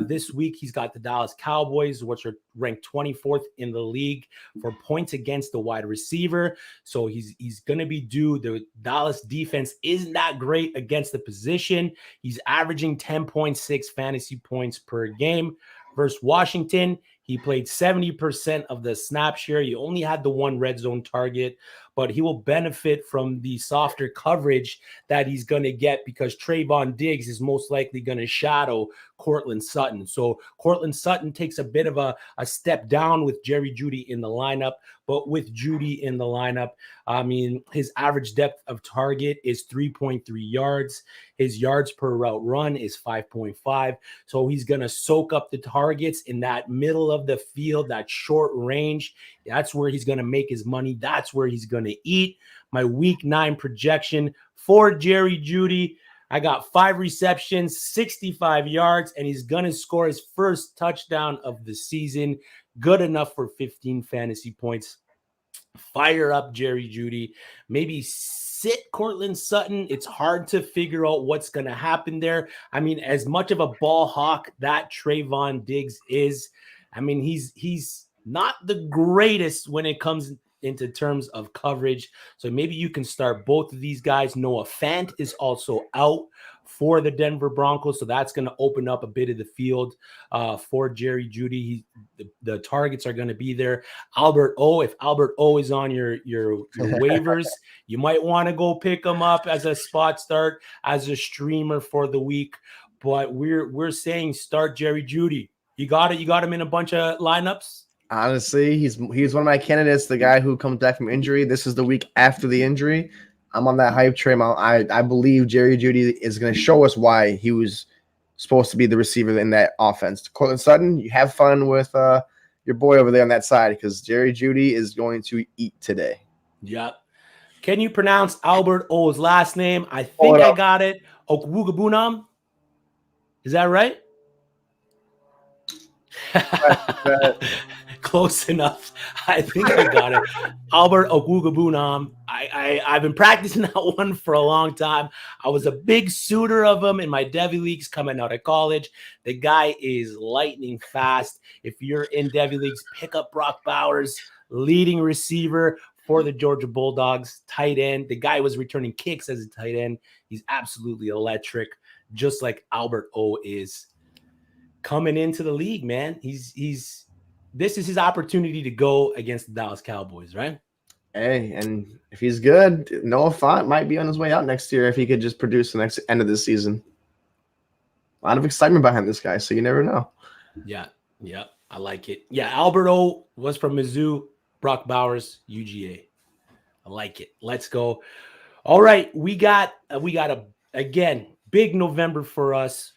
This week, he's got the Dallas Cowboys, which are ranked 24th in the league for points against the wide receiver. So he's going to be due. The Dallas defense isn't that great against the position. He's averaging 10.6 fantasy points per game. Versus Washington, he played 70% of the snap share. He only had the one red zone target, but he will benefit from the softer coverage that he's going to get because Trayvon Diggs is most likely going to shadow Cortland Sutton. So Cortland Sutton takes a bit of a step down with Jerry Judy in the lineup, but with Judy in the lineup, I mean, his average depth of target is 3.3 yards. His yards per route run is 5.5. So he's going to soak up the targets in that middle of the field, that short range. That's where he's going to make his money. That's where he's going to eat. My week 9 projection for Jerry Judy, I got 5 receptions, 65 yards, and he's going to score his first touchdown of the season. Good enough for 15 fantasy points. Fire up Jerry Judy. Maybe sit Cortland Sutton. It's hard to figure out what's going to happen there. I mean, as much of a ball hawk that Trayvon Diggs is, I mean, he's not the greatest when it comes into terms of coverage. So maybe you can start both of these guys. Noah Fant is also out for the Denver Broncos, so that's going to open up a bit of the field for Jerry Judy. The targets are going to be there. Albert O, if Albert O is on your waivers, you might want to go pick him up as a spot start, as a streamer for the week. But we're saying start Jerry Judy. You got it. You got him in a bunch of lineups. Honestly, he's one of my candidates, the guy who comes back from injury. This is the week after the injury. I'm on that hype train. I believe Jerry Judy is going to show us why he was supposed to be the receiver in that offense. Cortland Sutton, you have fun with your boy over there on that side because Jerry Judy is going to eat today. Yep. Can you pronounce Albert O's last name? I think I got it. Okwugabunam. Is that right? Close enough. I think I got it. Albert Okwugabunam. I've been practicing that one for a long time. I was a big suitor of him in my Devy leagues coming out of college. The guy is lightning fast. If you're in Devy leagues, pick up Brock Bowers, leading receiver for the Georgia Bulldogs, tight end. The guy was returning kicks as a tight end. He's absolutely electric, just like Albert O is coming into the league, man. This is his opportunity to go against the Dallas Cowboys, right? Hey, and if he's good, Noah Fant might be on his way out next year if he could just produce the next end of the season. A lot of excitement behind this guy, so you never know. Yeah, I like it. Yeah, Albert O was from Mizzou, Brock Bowers, UGA. I like it. Let's go. All right, we got again, big November for us.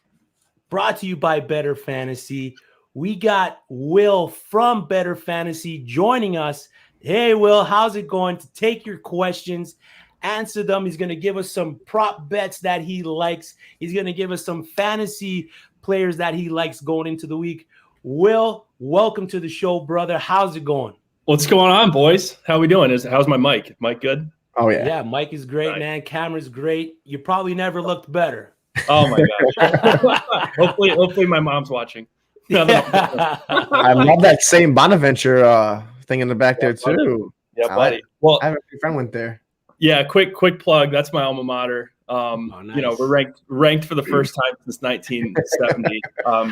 Brought to you by Bettor Fantasy. We got Will from Bettor Fantasy joining us. Hey, Will, how's it going? To take your questions, answer them. He's going to give us some prop bets that he likes. He's going to give us some fantasy players that he likes going into the week. Will, welcome to the show, brother. How's it going? What's going on, boys? How we doing? How's my mic? Mic good? Oh, yeah. Yeah, mic is great, nice. Man. Camera's great. You probably never looked better. Oh, my gosh. hopefully my mom's watching. I love that same Bonaventure thing in the back there too. Yeah, buddy. Well, I have a friend went there. Yeah, quick plug. That's my alma mater. Nice. You know, we're ranked for the first time since 1970.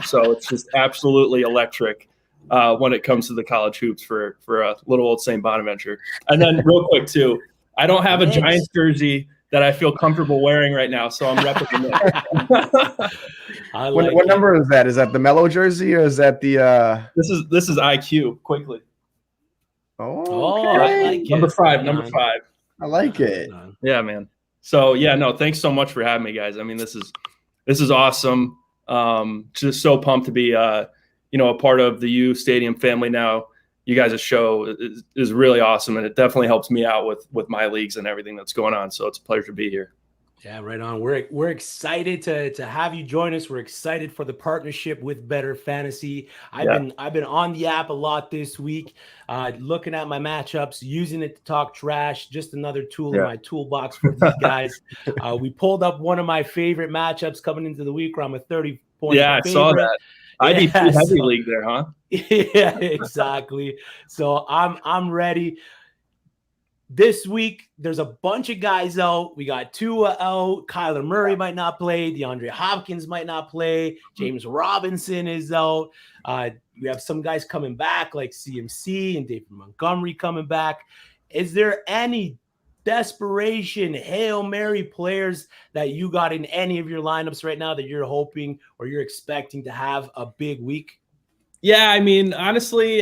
So it's just absolutely electric when it comes to the college hoops for a little old St. Bonaventure. And then real quick too, I don't have a Giants jersey that I feel comfortable wearing right now, so I'm repping it. What number is that? Is that the Mellow jersey or is that the This is IQ quickly. Oh, okay. I like it. Number 5. I like it. Yeah, man. So yeah, no, thanks so much for having me, guys. I mean, this is awesome. Just so pumped to be a part of the uSTADIUM family now. You guys' show is really awesome, and it definitely helps me out with my leagues and everything that's going on. So it's a pleasure to be here. Yeah, right on. We're excited to have you join us. We're excited for the partnership with Bettor Fantasy. I've been on the app a lot this week, looking at my matchups, using it to talk trash. Just another tool in my toolbox for these guys. We pulled up one of my favorite matchups coming into the week where I'm a 30-point favorite. I saw that. IDP heavy league there, huh? Yeah, exactly. So I'm ready. This week, there's a bunch of guys out. We got Tua out. Kyler Murray might not play. DeAndre Hopkins might not play. James Robinson is out. We have some guys coming back like CMC and David Montgomery coming back. Is there any desperation Hail Mary players that you got in any of your lineups right now that you're hoping or you're expecting to have a big week? Yeah, I mean, honestly,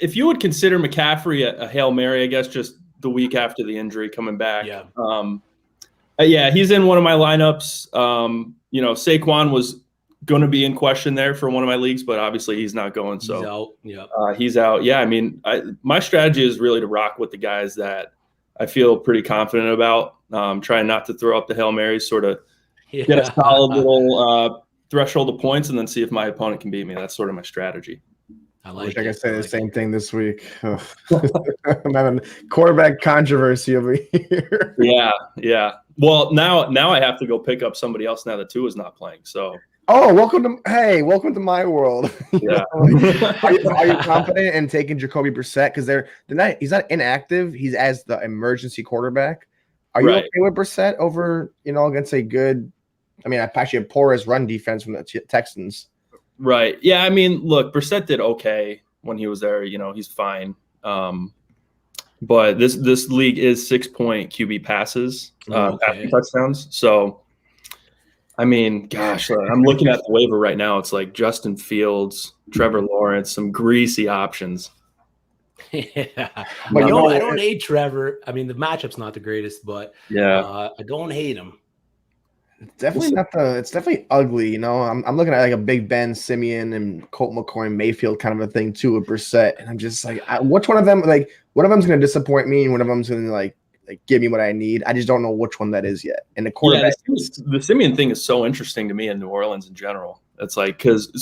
if you would consider McCaffrey a Hail Mary, I guess just the week after the injury coming back. Yeah, he's in one of my lineups. Saquon was going to be in question there for one of my leagues, but obviously he's not going. So he's out. Yeah, he's out. Yeah, I mean, my strategy is really to rock with the guys that I feel pretty confident about. Trying not to throw up the Hail Marys, sort of get a solid little threshold of points, and then see if my opponent can beat me. That's sort of my strategy. I could say the same thing this week. I'm having quarterback controversy over here. Yeah. Well, now I have to go pick up somebody else now that Tua is not playing. So. Oh, welcome to my world. Yeah. Are you confident in taking Jacoby Brissett? Because he's not inactive. He's as the emergency quarterback. Are you okay with Brissett over, against a good? I mean, actually a porous run defense from the Texans. Right. Yeah. I mean, look, Brissett did okay when he was there. He's fine. But this league is 6-point QB passes, passing touchdowns. So, I mean, gosh, I'm looking at the waiver right now. It's like Justin Fields, Trevor Lawrence, some greasy options. Yeah. But I don't hate Trevor. I mean, the matchup's not the greatest, but I don't hate him. It's definitely it's definitely ugly, I'm looking at like a Big Ben, Simeon, and Colt McCoy, Mayfield kind of a thing too with Brissett, and I'm just like, which one of them? Like, one of them's going to disappoint me, and one of them's going to like give me what I need. I just don't know which one that is yet. And the quarterback, the Simeon thing is so interesting to me in New Orleans in general. It's like is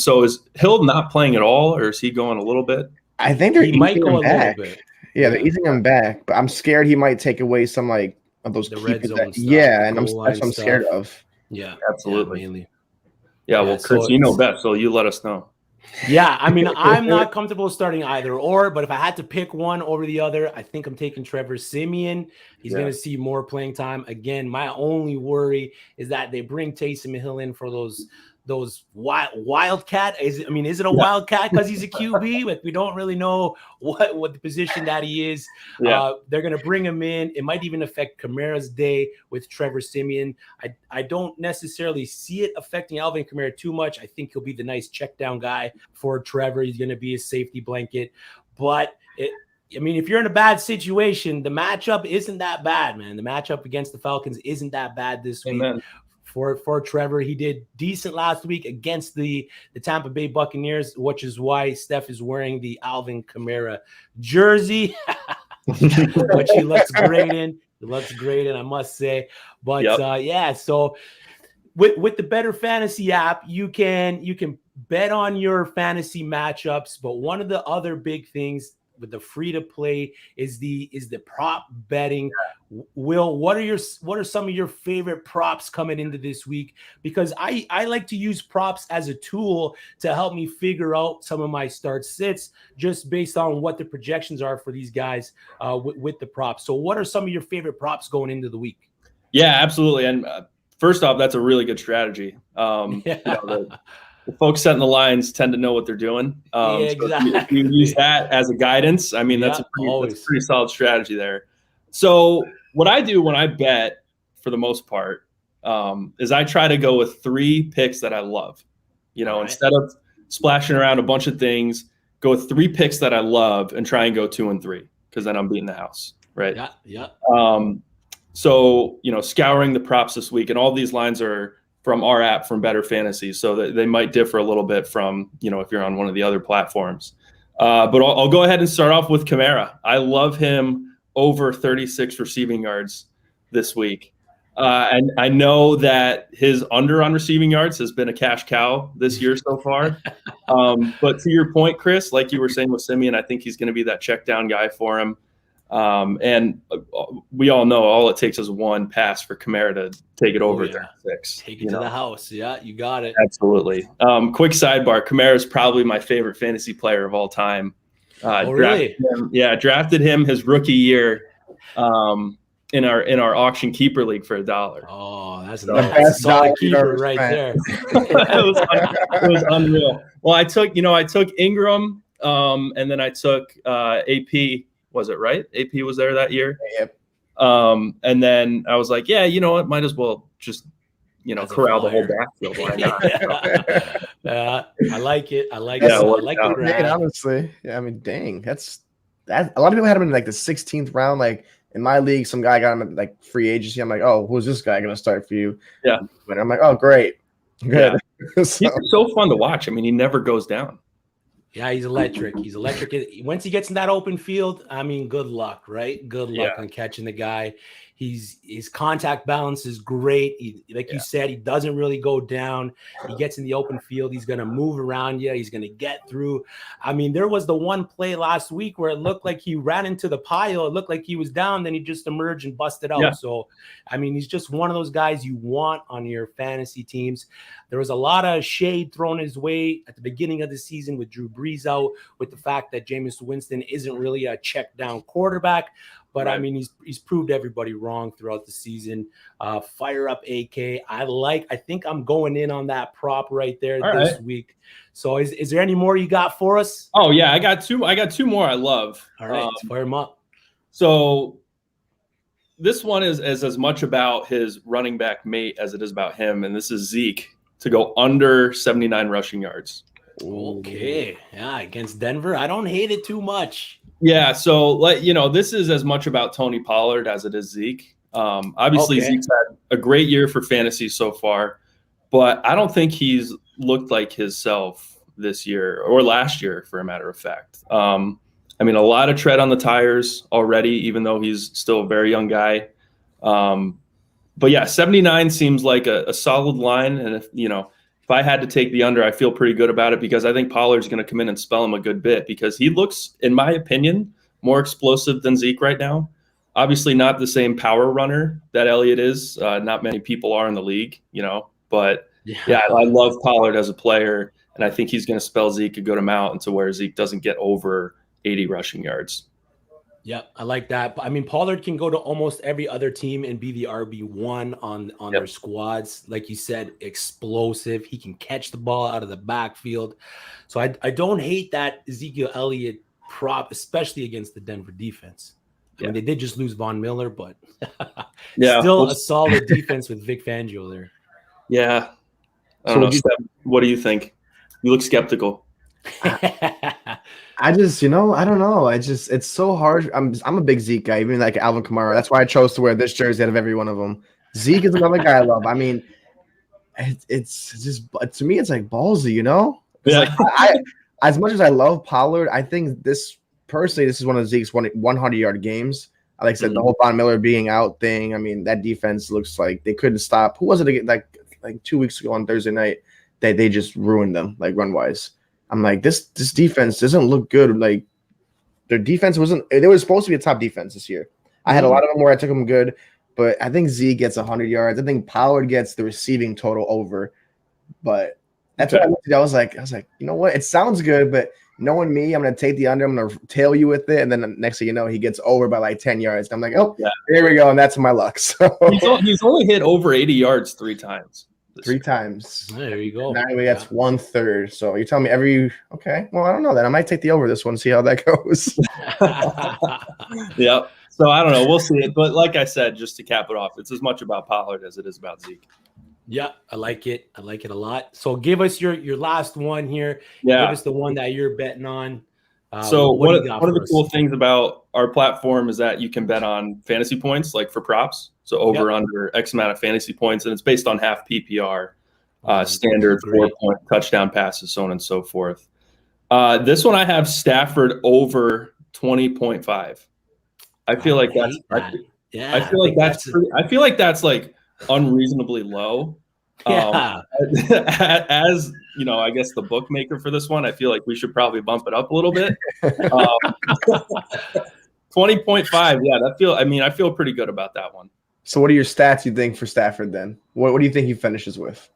Hill not playing at all, or is he going a little bit? I think he might go a little bit. Yeah, they're easing him back, but I'm scared he might take away some like of those the red zone stuff, and that's what I'm scared of. Yeah, absolutely. Mainly. Yeah, well, Chris, best, so you let us know. Yeah, I mean, I'm not comfortable starting either or, but if I had to pick one over the other, I think I'm taking Trevor Simeon. He's going to see more playing time. Again, my only worry is that they bring Taysom Hill in for those wildcat. Is it a wildcat because he's a QB? But we don't really know what the position that he is. Yeah. They're going to bring him in. It might even affect Camara's day with Trevor Simeon. I don't necessarily see it affecting Alvin Kamara too much. I think he'll be the nice check down guy for Trevor. He's going to be a safety blanket. But if you're in a bad situation, the matchup isn't that bad, man. The matchup against the Falcons isn't that bad this week. For Trevor. He did decent last week against the Tampa Bay Buccaneers, which is why Steph is wearing the Alvin Kamara jersey, which he looks great in. He looks great in, I must say. But so with the Bettor Fantasy app, you can bet on your fantasy matchups. But one of the other big things with the free to play is the prop betting. Will, what are some of your favorite props coming into this week? Because I like to use props as a tool to help me figure out some of my start sits just based on what the projections are for these guys with the props. So what are some of your favorite props going into the week? Yeah, absolutely. And first off, that's a really good strategy. The folks setting the lines tend to know what they're doing. Exactly. So if you use that as a guidance, I mean, that's a pretty solid strategy there. So what I do when I bet, for the most part, is I try to go with 3 picks that I love. Instead of splashing around a bunch of things, go with 3 picks that I love and try and go 2 and 3, because then I'm beating the house, right? Yeah. So, scouring the props this week, and all these lines are from our app, from Bettor Fantasy, so that they might differ a little bit from, if you're on one of the other platforms. But I'll go ahead and start off with Camara. I love him over 36 receiving yards this week. And I know that his under on receiving yards has been a cash cow this year so far. But to your point, Chris, like you were saying with Simeon, I think he's going to be that check down guy for him. And we all know all it takes is one pass for Camara to take it over 36. Take it to the house. Yeah, you got it. Absolutely. Quick sidebar. Camara is probably my favorite fantasy player of all time. Really? Drafted him his rookie year in our auction keeper league for $1. Oh, that's the nice. best Solid dollar keeper you've right there. It was unreal. Well, I took Ingram, and then I took AP. Was it right? AP was there that year. Yep. And then I was like, yeah, you know what? Might as well just corral the whole backfield. Why not? I like it. I like Yeah, it. I it like worked the out. graph. Yeah, honestly, I mean, dang, that's that. A lot of people had him in like the 16th round. Like in my league, some guy got him at like free agency. I'm like, oh, who's this guy gonna start for you? Yeah. And I'm like, oh, great, good. Yeah. He's so fun to watch. I mean, he never goes down. Yeah, he's electric. He's electric. Once he gets in that open field, I mean, good luck, right? Good luck on catching the guy. His contact balance is great. You said, he doesn't really go down. He gets in the open field. He's going to move around you. He's going to get through. I mean, there was the one play last week where it looked like he ran into the pile. It looked like he was down. Then he just emerged and busted out. Yeah. So, I mean, he's just one of those guys you want on your fantasy teams. There was a lot of shade thrown his way at the beginning of the season with Drew Brees out, with the fact that Jameis Winston isn't really a check down quarterback. But I mean, he's proved everybody wrong throughout the season. Fire up AK. I think I'm going in on that prop right there this week. So is there any more you got for us? Oh yeah, I got two more I love. All right, let's fire them up. So this one is as much about his running back mate as it is about him, and this is Zeke to go under 79 rushing yards. Okay. Yeah, against Denver. I don't hate it too much. Yeah, so this is as much about Tony Pollard as it is Zeke. Obviously, Zeke's had a great year for fantasy so far, but I don't think he's looked like himself this year or last year, for a matter of fact. I mean, a lot of tread on the tires already, even though he's still a very young guy. But yeah, 79 seems like a solid line, and if I had to take the under, I feel pretty good about it because I think Pollard's going to come in and spell him a good bit because he looks, in my opinion, more explosive than Zeke right now. Obviously not the same power runner that Elliott is. Not many people are in the league, but yeah, I love Pollard as a player, and I think he's going to spell Zeke a good amount into where Zeke doesn't get over 80 rushing yards. Yeah, I like that. I mean, Pollard can go to almost every other team and be the RB1 on their squads. Like you said, explosive. He can catch the ball out of the backfield. So I don't hate that Ezekiel Elliott prop, especially against the Denver defense. I mean, they did just lose Von Miller, but still a solid defense with Vic Fangio there. Yeah. I don't know, Steph, what do you think? You look skeptical. I just, I don't know. It's so hard. I'm a big Zeke guy, even like Alvin Kamara. That's why I chose to wear this jersey out of every one of them. Zeke is another guy I love. I mean, it's just, to me, it's like ballsy, Yeah. Like, as much as I love Pollard, I think this is one of Zeke's 100-yard games. Like I said, the whole Von Miller being out thing. I mean, that defense looks like they couldn't stop. Who was it again? Like 2 weeks ago on Thursday night that they just ruined them, like run-wise. I'm like, this defense doesn't look good. Like, their defense they were supposed to be a top defense this year. I had a lot of them where I took them good, but I think Zeke gets 100 yards. I think Pollard gets the receiving total over. But that's what I was like, you know what? It sounds good, but knowing me, I'm going to take the under. I'm going to tail you with it. And then next thing you know, he gets over by like 10 yards. I'm like, here we go. And that's my luck. So he's only hit over 80 yards 3 times. 3 times. There you go. Now that's 1/3. So you tell me okay. Well, I don't know then. I might take the over this one, see how that goes. Yep. So I don't know. We'll see it. But like I said, just to cap it off, it's as much about Pollard as it is about Zeke. Yeah, I like it. I like it a lot. So give us your last one here. Yeah. Give us the one that you're betting on. So one of the cool things about our platform is that you can bet on fantasy points, like for props. So over under X amount of fantasy points, and it's based on half PPR, standard 4-point touchdown passes, so on and so forth. This one I have Stafford over 20.5. I feel like that's like unreasonably low. Yeah. As you know, I guess the bookmaker for this one, I feel like we should probably bump it up a little bit. 20.5. Yeah, I feel pretty good about that one. So what are your stats you think for Stafford then? What do you think he finishes with?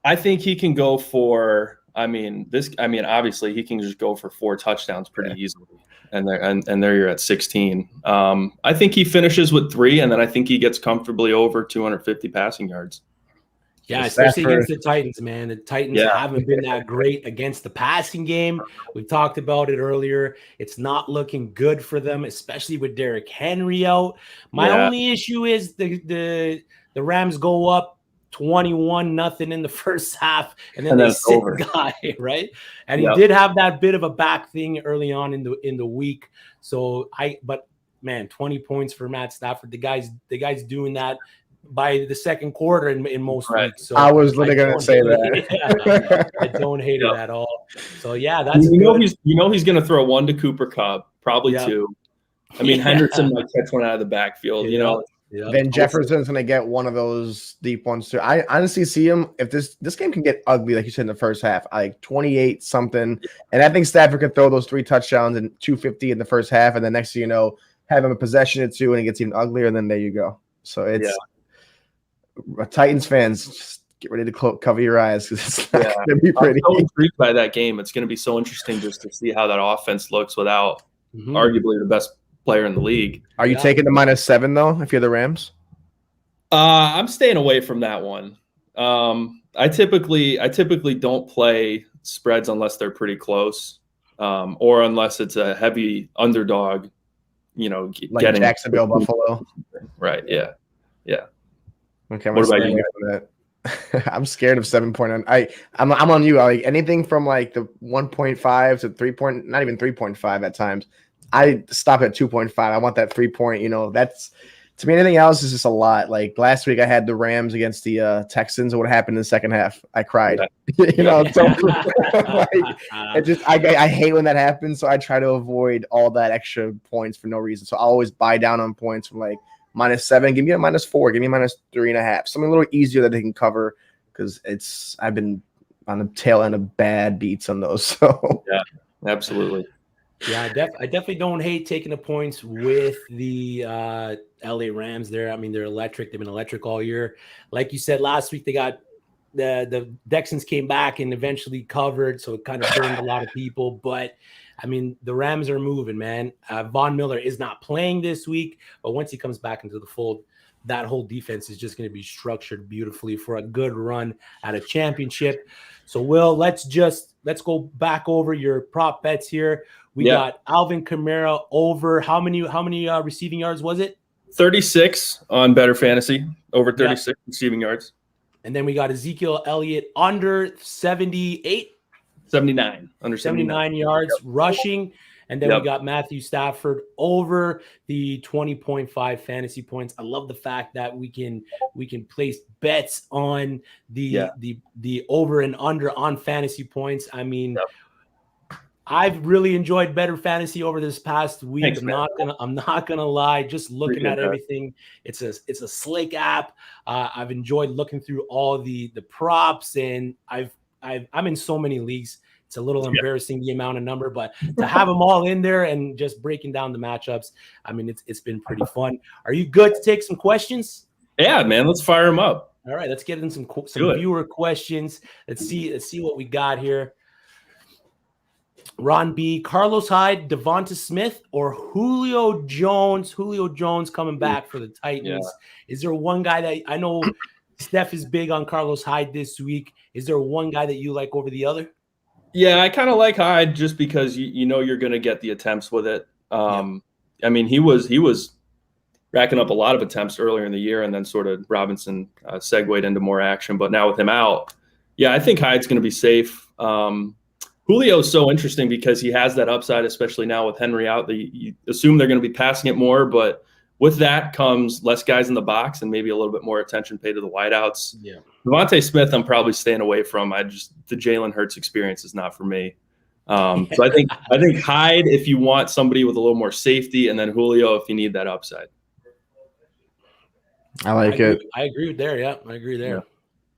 I think he can go for, obviously he can just go for 4 touchdowns pretty easily. And there you're at 16. I think he finishes with 3, and then I think he gets comfortably over 250 passing yards. Yeah, especially against the Titans, man. The Titans haven't been that great against the passing game. We talked about it earlier. It's not looking good for them, especially with Derrick Henry out. My only issue is the Rams go up 21-0 in the first half, and then they sit the guy, right? And he did have that bit of a back thing early on in the week. So 20 points for Matt Stafford. The guy's doing that by the second quarter in most weeks. So I was literally going to say that. I don't hate it at all. So that's he's going to throw 1 to Cooper Kupp, probably 2. I mean, Henderson might catch one out of the backfield. Then Jefferson's going to get one of those deep ones too. I honestly see him, if this game can get ugly, like you said in the first half, like 28 something, and I think Stafford could throw those 3 touchdowns and 250 in the first half, and then next thing you know, have him a possession or 2, and it gets even uglier, and then there you go. So it's Titans fans, just get ready to cover your eyes because it's not going to be pretty. I'm so intrigued by that game. It's going to be so interesting just to see how that offense looks without arguably the best player in the league. Are you taking the -7 though? If you're the Rams, I'm staying away from that one. I typically don't play spreads unless they're pretty close, or unless it's a heavy underdog. Like getting Jacksonville, Buffalo. Right? Yeah. Okay. What about you? That. I'm scared of 7.9. I'm on you. Like anything from like the 1.5 to 3 point, not even 3.5 at times. I stop at 2.5. I want that 3 point. That's to me. Anything else is just a lot. Like last week, I had the Rams against the Texans. What happened in the second half? I cried. So I hate when that happens. So I try to avoid all that extra points for no reason. So I always buy down on points from like -7. Give me a -4. Give me a -3.5. Something a little easier that they can cover because I've been on the tail end of bad beats on those. So yeah, absolutely. Yeah, I definitely don't hate taking the points with the LA Rams there. I mean, they're electric. They've been electric all year. Like you said, last week they got the Texans came back and eventually covered, so it kind of burned a lot of people. But, I mean, the Rams are moving, man. Von Miller is not playing this week, but once he comes back into the fold, that whole defense is just going to be structured beautifully for a good run at a championship. So, Will, let's go back over your prop bets here. We got Alvin Kamara over. How many receiving yards was it? 36 on Bettor Fantasy, over 36 receiving yards. And then we got Ezekiel Elliott under 79 yards rushing. And then we got Matthew Stafford over the 20.5 fantasy points. I love the fact that we can place bets on the over and under on fantasy points. I mean, I've really enjoyed Bettor Fantasy over this past week. Thanks, I'm not gonna lie. Just looking at everything, it's a slick app. I've enjoyed looking through all the props, and I'm in so many leagues. It's a little embarrassing the amount of number, but to have them all in there and just breaking down the matchups, I mean, it's been pretty fun. Are you good to take some questions? Yeah, man. Let's fire them up. All right, let's get in some viewer questions. Let's see what we got here. Ron B, Carlos Hyde, Devonta Smith, or Julio Jones? Julio Jones coming back for the Titans. Yeah. Is there one guy that I know Steph is big on Carlos Hyde this week? Is there one guy that you like over the other? Yeah, I kind of like Hyde just because you know you're going to get the attempts with it. I mean, he was racking up a lot of attempts earlier in the year, and then sort of Robinson segued into more action. But now with him out, I think Hyde's going to be safe. Julio is so interesting because he has that upside, especially now with Henry out. You assume they're going to be passing it more, but with that comes less guys in the box and maybe a little bit more attention paid to the wideouts. Yeah, Devonta Smith, I'm probably staying away from. The Jalen Hurts experience is not for me. So I think Hyde if you want somebody with a little more safety, and then Julio if you need that upside. I like it. I agree there. Yeah, I agree there. Yeah.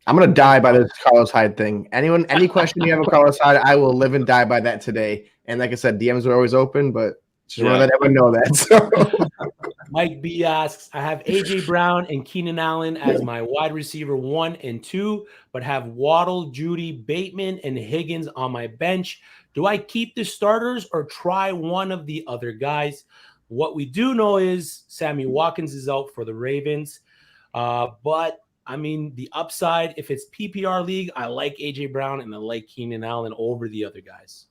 I'm gonna die by this Carlos Hyde thing. Any question you have with Carlos Hyde, I will live and die by that today. And like I said, DMs are always open, but just want to let everyone know that. So. Mike B asks, I have AJ Brown and Keenan Allen as my wide receiver 1 and 2, but have Waddle, Judy, Bateman, and Higgins on my bench. Do I keep the starters or try one of the other guys? What we do know is Sammy Watkins is out for the Ravens. But I mean, the upside, if it's PPR league, I like AJ Brown and I like Keenan Allen over the other guys.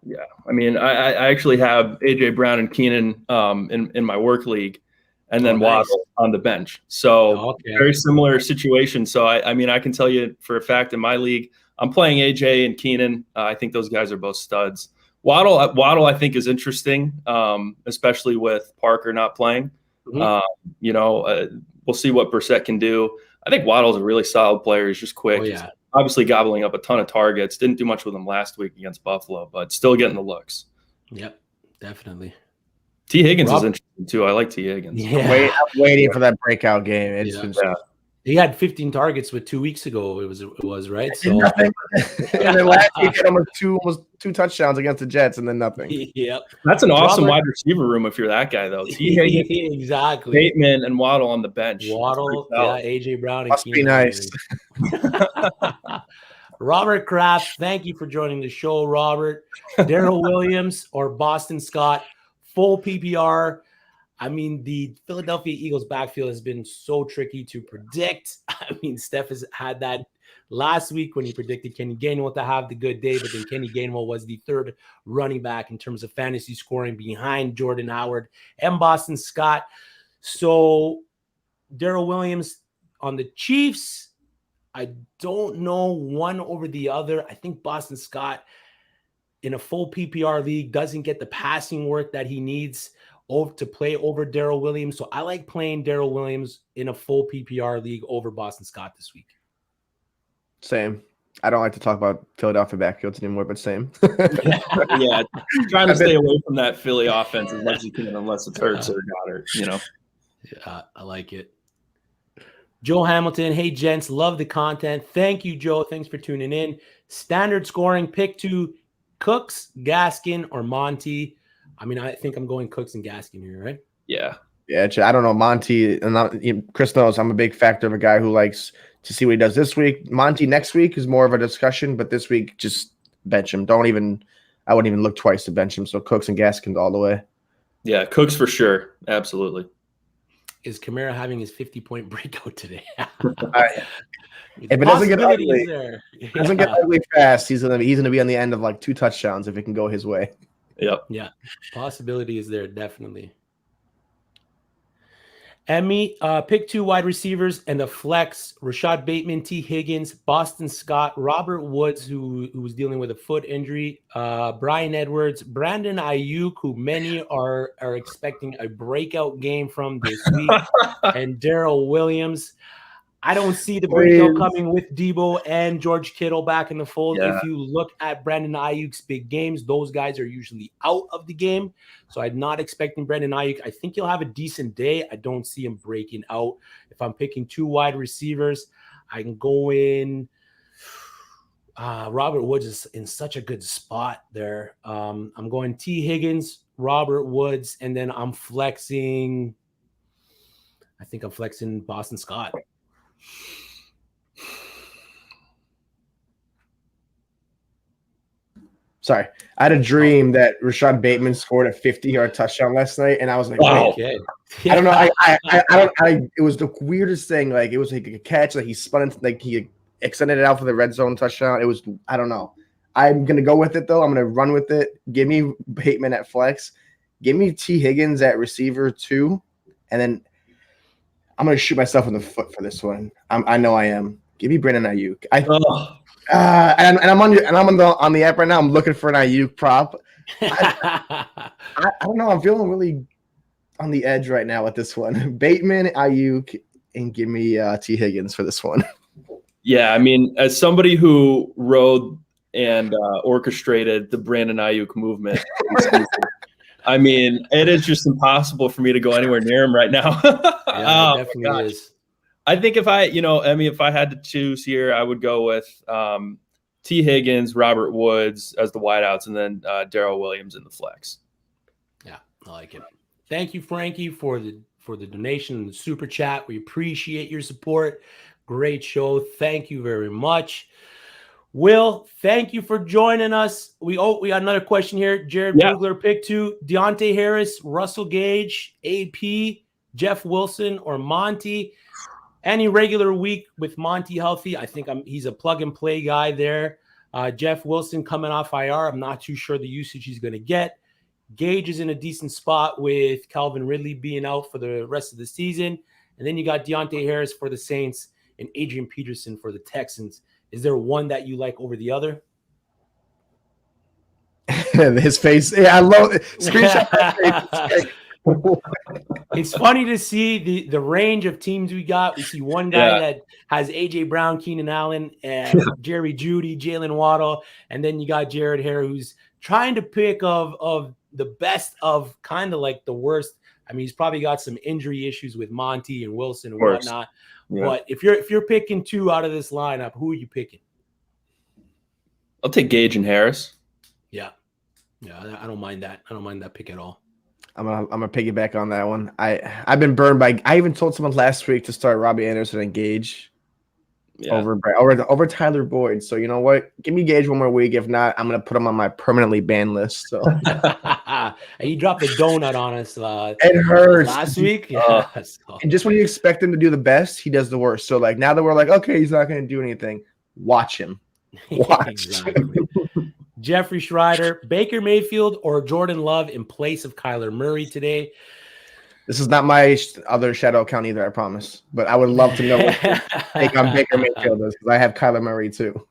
Yeah. I mean, I actually have AJ Brown and Keenan in my work league, and then Waddle on the bench. So very similar situation. So I mean, I can tell you for a fact in my league, I'm playing AJ and Keenan. I think those guys are both studs. Waddle, I think is interesting, especially with Parker not playing. Mm-hmm. We'll see what Brissett can do. I think Waddle's a really solid player. He's just quick. He's obviously gobbling up a ton of targets. Didn't do much with him last week against Buffalo, but still getting the looks. Yep, definitely. T. Higgins is interesting too. I like T. Higgins. Yeah. I'm waiting for that breakout game. He had 15 targets 2 weeks ago. It was right. So nothing. And then last week he had almost two touchdowns against the Jets, and then nothing. Yep. That's an awesome wide receiver room if you're that guy, though. T. Higgins, exactly. Bateman and Waddle on the bench. Waddle, AJ Brown. Must be nice. Robert Kraft, thank you for joining the show, Robert. Darrell Williams or Boston Scott, full PPR. I mean, the Philadelphia Eagles backfield has been so tricky to predict. I mean, Steph has had that last week when he predicted Kenny Gainwell to have the good day, but then Kenny Gainwell was the third running back in terms of fantasy scoring behind Jordan Howard and Boston Scott. So Darrell Williams on the Chiefs, I don't know one over the other. I think Boston Scott in a full PPR league doesn't get the passing work that he needs to play over Darrell Williams. So I like playing Darrell Williams in a full PPR league over Boston Scott this week. Same. I don't like to talk about Philadelphia backfields anymore, but same. Yeah, trying to stay away from that Philly offense as much as you can, unless it's Hurts or Goddard, Yeah, I like it. Joe Hamilton, hey, gents, love the content. Thank you, Joe. Thanks for tuning in. Standard scoring, pick 2, Cooks, Gaskin, or Monty. I mean, I think I'm going Cooks and Gaskin here, right? Yeah. Yeah, I don't know. Monty, and Chris knows I'm a big factor of a guy who likes to see what he does this week. Monty next week is more of a discussion, but this week, just bench him. I wouldn't even look twice to bench him. So Cooks and Gaskin all the way. Yeah, Cooks for sure. Absolutely. Is Camara having his 50-point breakout today? If it doesn't get ugly fast, he's gonna be on the end of like 2 touchdowns if it can go his way. Yep. Yeah. Possibility is there, definitely. Emmy, pick 2 wide receivers and the flex, Rashad Bateman, T. Higgins, Boston Scott, Robert Woods, who was dealing with a foot injury, Brian Edwards, Brandon Ayuk, who many are expecting a breakout game from this week, and Darrell Williams. I don't see the breakout coming with Debo and George Kittle back in the fold. Yeah. If you look at Brandon Ayuk's big games, those guys are usually out of the game. So I'm not expecting Brandon Ayuk. I think he'll have a decent day. I don't see him breaking out. If I'm picking 2 wide receivers, I can go in. Robert Woods is in such a good spot there. I'm going T. Higgins, Robert Woods, and then I'm flexing. I think I'm flexing Boston Scott. Sorry, I had a dream that Rashad Bateman scored a 50-yard touchdown last night, and I was like, "Wow!" Okay. I don't know. I it was the weirdest thing. Like it was like a catch. Like he spun into, like he extended it out for the red zone touchdown. It was, I don't know. I'm gonna go with it though. I'm gonna run with it. Give me Bateman at flex. Give me T. Higgins at receiver 2, and then I'm gonna shoot myself in the foot for this one. I know I am. Give me Brandon Ayuk. And I'm on the app right now. I'm looking for an Ayuk prop. I don't know. I'm feeling really on the edge right now with this one. Bateman, Ayuk, and give me T. Higgins for this one. Yeah, I mean, as somebody who rode and orchestrated the Brandon Ayuk movement, I mean, it is just impossible for me to go anywhere near him right now. Yeah, it definitely is. I think if I had to choose here, I would go with T. Higgins, Robert Woods as the wideouts, and then Darrell Williams in the flex. Yeah, I like it. Thank you, Frankie, for the donation and the super chat. We appreciate your support. Great show. Thank you very much. Will, thank you for joining us. We got another question here. Jared Brugler, pick 2. Deontay Harris, Russell Gage, AP, Jeff Wilson, or Monty. Any regular week with Monty healthy, I think he's a plug-and-play guy there. Jeff Wilson coming off IR. I'm not too sure the usage he's going to get. Gage is in a decent spot with Calvin Ridley being out for the rest of the season. And then you got Deontay Harris for the Saints and Adrian Peterson for the Texans. Is there one that you like over the other? His face. Yeah, I love it. Screenshot. It's funny to see the range of teams we got. We see one guy that has A.J. Brown, Keenan Allen, and Jerry Judy, Jalen Waddle. And then you got Jared Hare, who's trying to pick of the best of kind of like the worst. I mean, he's probably got some injury issues with Monty and Wilson and whatnot. Yeah. But if you're picking 2 out of this lineup, who are you picking? I'll take Gage and Harris. Yeah, I don't mind that. I don't mind that pick at all. I'm gonna piggyback on that one. I've been burned by. I even told someone last week to start Robbie Anderson and Gage over Tyler Boyd. So you know what? Give me Gage one more week. If not, I'm gonna put him on my permanently banned list. So he dropped a donut on us. It hurts last week. And just when you expect him to do the best, he does the worst. So like now that we're like, okay, he's not gonna do anything. Watch him. Exactly. Jeffrey Schreider, Baker Mayfield, or Jordan Love in place of Kyler Murray today? This is not my other shadow account either, I promise. But I would love to know what take on Baker Mayfield is, because I have Kyler Murray too.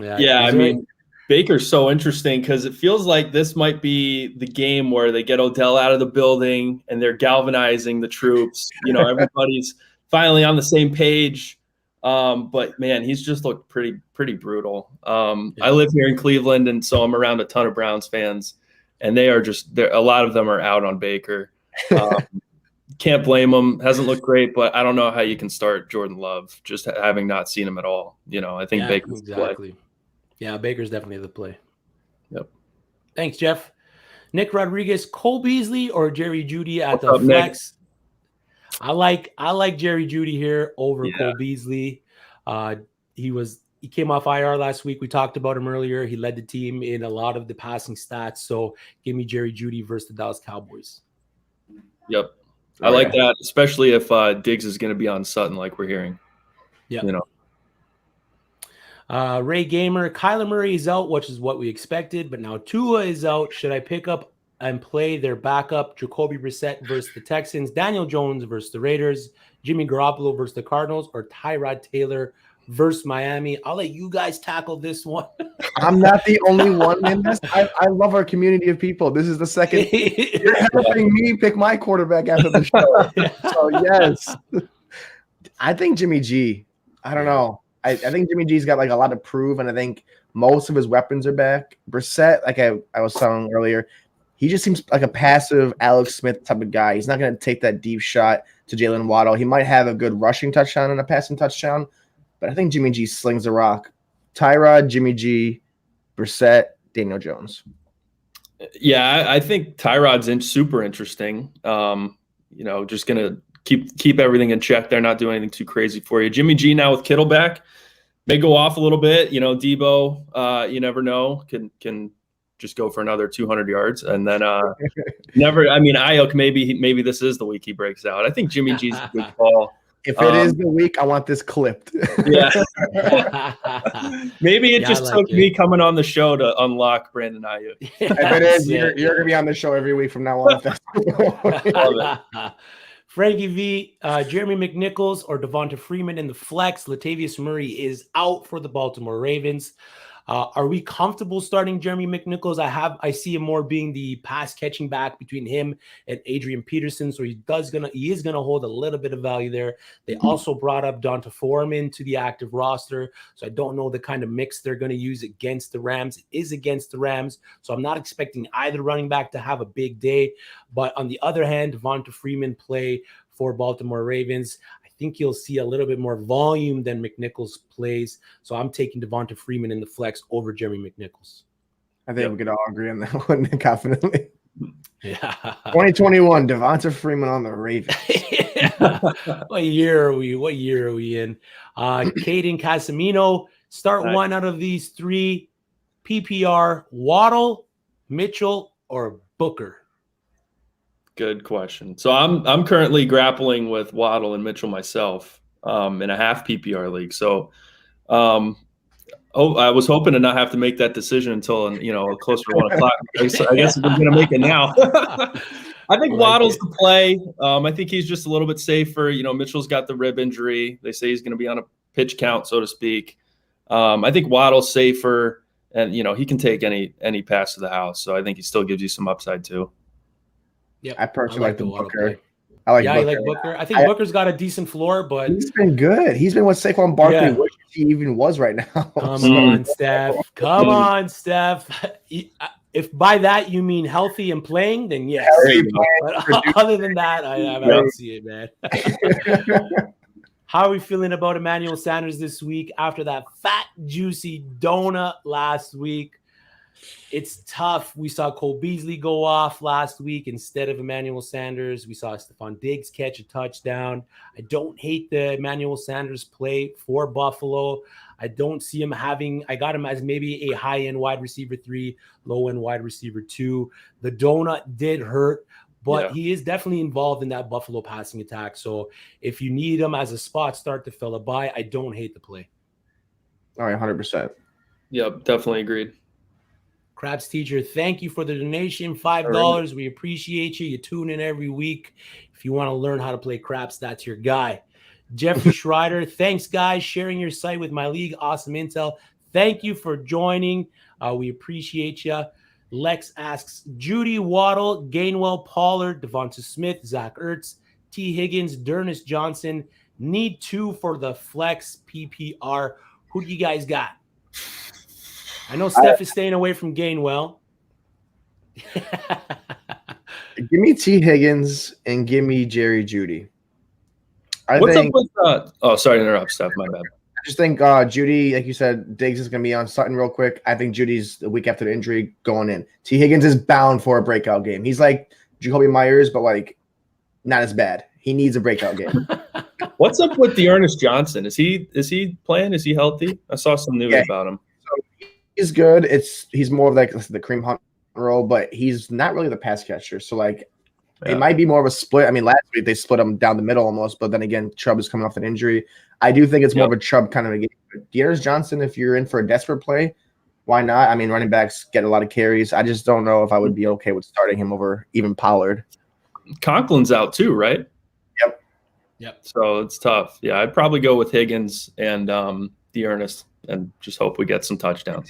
I mean, Baker's so interesting because it feels like this might be the game where they get Odell out of the building and they're galvanizing the troops. You know, everybody's finally on the same page. But man, he's just looked pretty brutal. I live here in Cleveland, and so I'm around a ton of Browns fans, and they are a lot of them are out on Baker. Can't blame him. Hasn't looked great, but I don't know how you can start Jordan Love just having not seen him at all. You know, I think Baker's exactly. Yeah, Baker's definitely the play. Yep. Thanks, Jeff. Nick Rodriguez, Cole Beasley, or Jerry Judy at the flex? Nick? I like Jerry Judy here over Cole Beasley. He came off IR last week. We talked about him earlier. He led the team in a lot of the passing stats. So give me Jerry Judy versus the Dallas Cowboys. Yep. I like that, especially if Diggs is going to be on Sutton like we're hearing. Yeah. You know. Ray Gamer, Kyler Murray is out, which is what we expected, but now Tua is out. Should I pick up and play their backup, Jacoby Brissett versus the Texans, Daniel Jones versus the Raiders, Jimmy Garoppolo versus the Cardinals, or Tyrod Taylor versus Miami? I'll let you guys tackle this one. I'm not the only one in this. I love our community of people. This is the second. You're helping me pick my quarterback after the show. So, yes. I think Jimmy G. I don't know. I think Jimmy G's got like a lot to prove, and I think most of his weapons are back. Brissett, like I was telling earlier, he just seems like a passive Alex Smith type of guy. He's not going to take that deep shot to Jalen Waddle. He might have a good rushing touchdown and a passing touchdown, but I think Jimmy G slings the rock. Tyrod, Jimmy G, Brissett, Daniel Jones. Yeah, I think Tyrod's super interesting. Just going to keep everything in check. They're not doing anything too crazy for you. Jimmy G now with Kittle back may go off a little bit. You know, Debo, you never know, can just go for another 200 yards. And then Ayuk, maybe this is the week he breaks out. I think Jimmy G's a good call. If it is the week, I want this clipped. Yeah. Maybe it just took me coming on the show to unlock Brandon Ayuk. If it is, you're going to be on the show every week from now on. Frankie V, Jeremy McNichols, or Devonta Freeman in the flex. Latavius Murray is out for the Baltimore Ravens. Are we comfortable starting Jeremy Mcnichols? I see him more being the pass catching back between him and Adrian Peterson. So he is gonna hold a little bit of value there. They also brought up Donta Foreman to the active roster. So I don't know the kind of mix they're gonna use against the Rams. It is against the Rams. So I'm not expecting either running back to have a big day. But on the other hand, Devonta Freeman play for Baltimore Ravens. I think you'll see a little bit more volume than Mcnichols plays. So I'm taking Devonta Freeman in the flex over Jeremy Mcnichols. I think we could all agree on that one confidently. Yeah. 2021, Devonta Freeman on the Ravens. What year are we in? Caden Casemiro, start one out of these three. PPR, Waddle, Mitchell, or Booker? Good question. So I'm currently grappling with Waddle and Mitchell myself in a half PPR league. So I was hoping to not have to make that decision until closer to 1 o'clock. I guess I'm going to make it now. I think Waddle's the play. I think he's just a little bit safer. Mitchell's got the rib injury. They say he's going to be on a pitch count, so to speak. I think Waddle's safer, and he can take any pass to the house. So I think he still gives you some upside too. Yeah, I personally like the Booker. Play. I like Booker. You like Booker? I think Booker's got a decent floor, but he's been good. He's been what Saquon Barkley wishes he even was right now. Come on, Steph. Come on, Steph. If by that you mean healthy and playing, then yes. But other than that, I don't see it, man. How are we feeling about Emmanuel Sanders this week after that fat, juicy donut last week? It's tough. We saw Cole Beasley go off last week instead of Emmanuel Sanders. We saw Stephon Diggs catch a touchdown. I don't hate the Emmanuel Sanders play for Buffalo. I don't see him I got him as maybe a high-end wide receiver 3, low-end wide receiver 2. The donut did hurt, but he is definitely involved in that Buffalo passing attack. So if you need him as a spot start to fill a buy, I don't hate the play. All right, 100%. Yep, definitely agreed. Krabs Teacher, thank you for the donation, $5. We appreciate you. You tune in every week. If you want to learn how to play craps, that's your guy. Jeffrey Schreider, thanks, guys. Sharing your site with my league. Awesome intel. Thank you for joining. We appreciate you. Lex asks, Judy, Waddle, Gainwell, Pollard, Devonta Smith, Zach Ertz, T. Higgins, Ernest Johnson. Need 2 for the flex PPR. Who do you guys got? I know Steph is staying away from Gainwell. Give me T. Higgins and give me Jerry Judy. What's up with sorry to interrupt, Steph. My bad. I just think Judy, like you said, Diggs is going to be on Sutton real quick. I think Judy's the week after the injury going in. T. Higgins is bound for a breakout game. He's like Jacoby Myers, but like not as bad. He needs a breakout game. What's up with the Ernest Johnson? Is he playing? Is he healthy? I saw some news about him. He's good. He's more of like the Kareem Hunt role, but he's not really the pass catcher. So it might be more of a split. I mean, last week they split him down the middle almost, but then again, Chubb is coming off an injury. I do think it's more of a Chubb kind of a game. Dearest Johnson, if you're in for a desperate play, why not? I mean, running backs get a lot of carries. I just don't know if I would be okay with starting him over even Pollard. Conklin's out too, right? Yep. So it's tough. Yeah, I'd probably go with Higgins and the Ernest and just hope we get some touchdowns.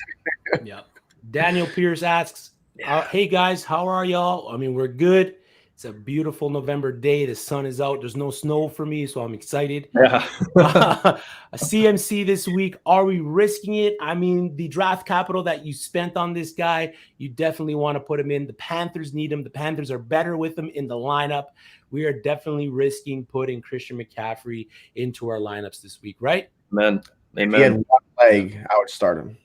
Yeah. Daniel Pierce asks, hey guys, how are y'all? I mean, we're good. It's a beautiful November day. The sun is out. There's no snow for me, so I'm excited. Yeah. A CMC this week. Are we risking it? I mean, the draft capital that you spent on this guy, you definitely want to put him in. The Panthers need him. The Panthers are better with him in the lineup. We are definitely risking putting Christian McCaffrey into our lineups this week, right? Amen. If he had one leg, I would start him.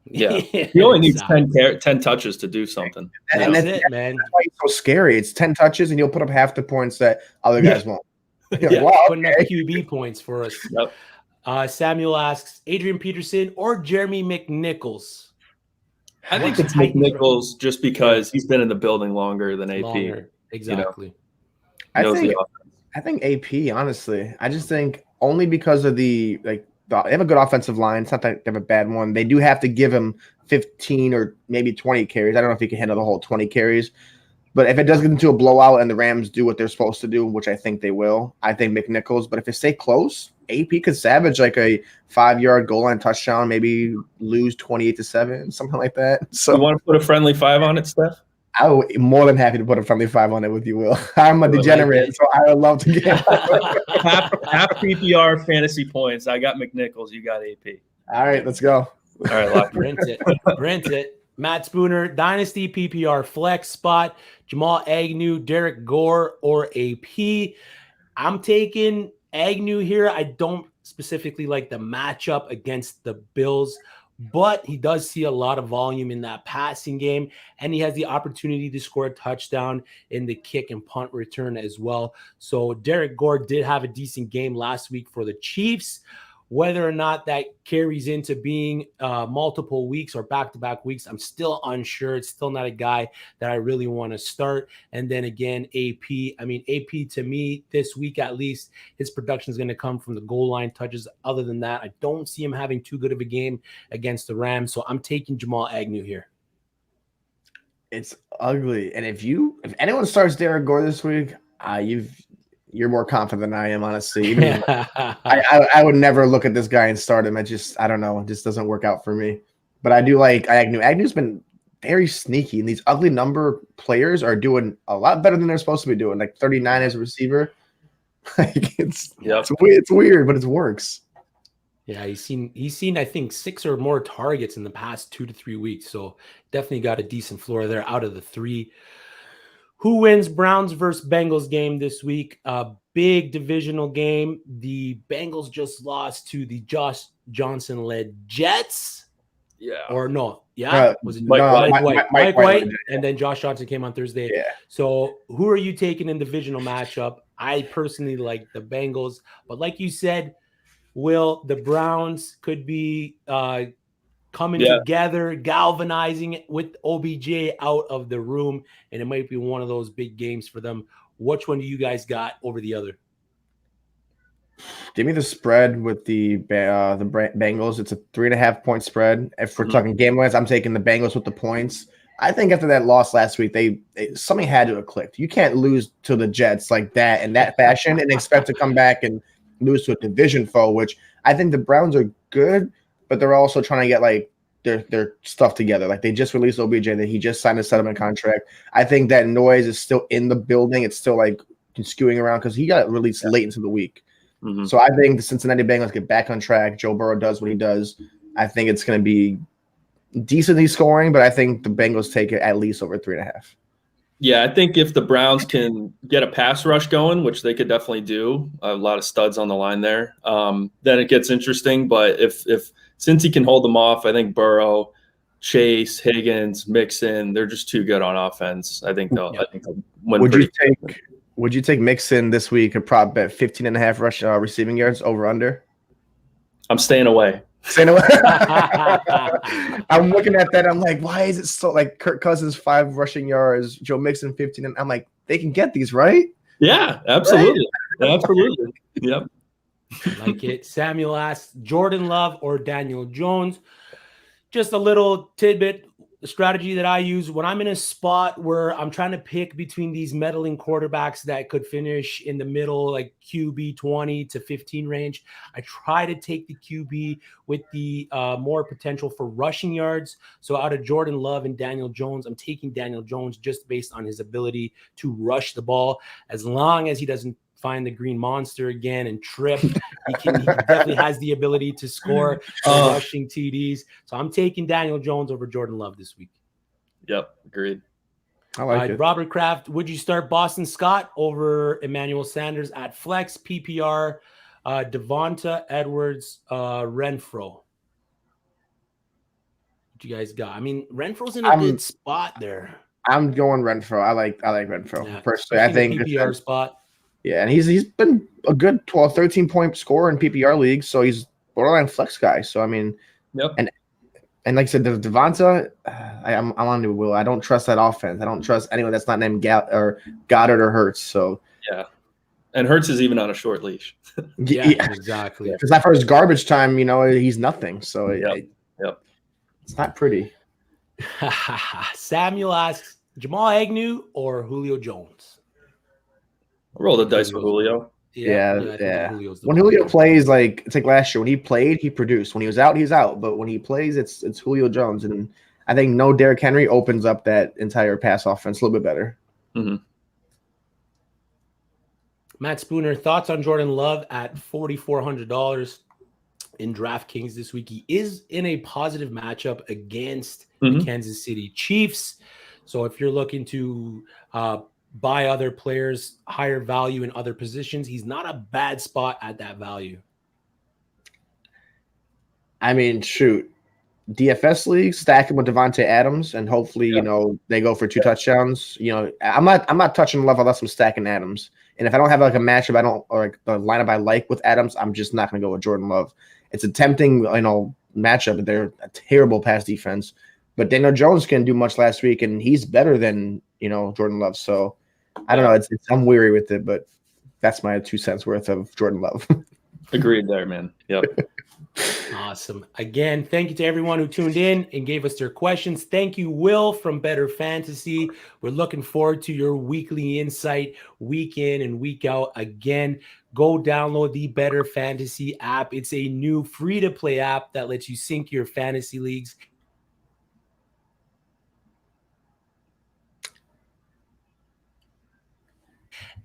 Yeah. He only needs 10 touches to do something. And that's it, man. That's why he's so scary. It's 10 touches, and he'll put up half the points that other guys won't. Putting up QB points for us. Yep. Samuel asks, Adrian Peterson or Jeremy Mcnichols? I think it's Mcnichols just because he's been in the building longer than AP. Exactly. I think AP, honestly. I just think only because of they have a good offensive line. It's not that they have a bad one. They do have to give him 15 or maybe 20 carries. I don't know if he can handle the whole 20 carries. But if it does get into a blowout and the Rams do what they're supposed to do, which I think they will, I think Mcnichols. But if it stay close, AP could savage like a 5-yard goal line touchdown, maybe lose 28-7, something like that. So you want to put a friendly 5 on it, Steph? I would be more than happy to put a friendly 5 on it with you, Will. I'm a degenerate, so I would love to get half PPR fantasy points. I got Mcnichols. You got AP. All right, let's go. All right, lock Rent it. Matt Spooner, Dynasty PPR flex spot, Jamal Agnew, Derek Gore, or AP. I'm taking Agnew here. I don't specifically like the matchup against the Bills, but he does see a lot of volume in that passing game, and he has the opportunity to score a touchdown in the kick and punt return as well. So Derek Gore did have a decent game last week for the Chiefs. Whether or not that carries into being multiple weeks or back-to-back weeks, I'm still unsure. It's still not a guy that I really want to start. And then again, AP. I mean, AP to me this week at least, his production is going to come from the goal line touches. Other than that, I don't see him having too good of a game against the Rams. So I'm taking Jamal Agnew here. It's ugly. And if anyone starts Derek Gore this week, you're more confident than I am, honestly. I would never look at this guy and start him. I don't know. It just doesn't work out for me. But I do like Agnew. Agnew's been very sneaky, and these ugly number players are doing a lot better than they're supposed to be doing. Like 39 as a receiver. Like it's weird, but it works. Yeah, he's seen I think 6 or more targets in the past 2 to 3 weeks. So definitely got a decent floor there out of the 3. Who wins Browns versus Bengals game this week? A big divisional game. The Bengals just lost to the Josh Johnson-led Jets. Yeah. Or no. Yeah. Was it Mike White? And then Josh Johnson came on Thursday. Yeah. So who are you taking in divisional matchup? I personally like the Bengals. But like you said, Will, the Browns could be coming together, galvanizing with OBJ out of the room, and it might be one of those big games for them. Which one do you guys got over the other? Give me the spread with the Bengals. It's a 3.5-point spread. If we're talking game wise, I'm taking the Bengals with the points. I think after that loss last week, something had to have clicked. You can't lose to the Jets like that in that fashion and expect to come back and lose to a division foe, which I think the Browns are good, but they're also trying to get like their stuff together. Like they just released OBJ, that he just signed a settlement contract. I think that noise is still in the building. It's still like skewing around because he got released late into the week. Mm-hmm. So I think the Cincinnati Bengals get back on track. Joe Burrow does what he does. I think it's going to be decently scoring, but I think the Bengals take it at least over 3.5. Yeah, I think if the Browns can get a pass rush going, which they could definitely do, a lot of studs on the line there, then it gets interesting. But since he can hold them off, I think Burrow, Chase, Higgins, Mixon, they're just too good on offense. I think they'll win. Would you take Mixon this week a prop bet 15.5 rush receiving yards over under? I'm staying away. I'm looking at that. I'm like, why is it so like Kirk Cousins 5 rushing yards, Joe Mixon 15, and I'm like, they can get these, right? Yeah, absolutely, right? Absolutely. Yep. Like it. Samuel asks, Jordan Love or Daniel Jones? Just a little tidbit strategy that I use when I'm in a spot where I'm trying to pick between these meddling quarterbacks that could finish in the middle, like QB 20 to 15 range. I try to take the QB with the more potential for rushing yards. So out of Jordan Love and Daniel Jones, I'm taking Daniel Jones just based on his ability to rush the ball. As long as he doesn't find the green monster again and trip, he definitely has the ability to score rushing TDs. So I'm taking Daniel Jones over Jordan Love this week. Yep, agreed. I like it. Robert Kraft, would you start Boston Scott over Emmanuel Sanders at flex PPR? Devonta, Edwards, Renfro. What you guys got? I mean, Renfro's in a good spot there. I'm going Renfro. I like Renfro personally. I think PPR spot. Yeah, and he's been a good 12, 13-point scorer in PPR leagues, so he's borderline flex guy. So I mean, yep. And like I said, Devonta, I'm on to Will. I don't trust that offense. I don't trust anyone that's not named Goddard or Hurts. So yeah, and Hurts is even on a short leash. yeah, exactly. Because that first garbage time, he's nothing. So it's not pretty. Samuel asks, Jamal Agnew or Julio Jones? I'll roll the dice with Julio. Yeah. I think Julio's the when Julio plays, like it's like last year when he played, he produced. When he was out, he's out. But when he plays, it's Julio Jones, and I think no Derrick Henry opens up that entire pass offense a little bit better. Mm-hmm. Matt Spooner, thoughts on Jordan Love at $4,400 in DraftKings this week? He is in a positive matchup against the Kansas City Chiefs. So if you're looking to buy other players, higher value in other positions, he's not a bad spot at that value. I mean, shoot. DFS league, stack him with Devontae Adams, and hopefully, they go for 2 touchdowns. I'm not touching Love unless I'm stacking Adams. And if I don't have like a matchup, or like the lineup I like with Adams, I'm just not going to go with Jordan Love. It's a tempting, matchup. They're a terrible pass defense, but Daniel Jones can do much last week, and he's better than Jordan Love. So I don't know. I'm weary with it, but that's my 2 cents worth of Jordan Love. Agreed there, man. Yep. Awesome. Again, thank you to everyone who tuned in and gave us their questions. Thank you, Will from Bettor Fantasy. We're looking forward to your weekly insight, week in and week out. Again, go download the Bettor Fantasy app. It's a new free-to-play app that lets you sync your fantasy leagues.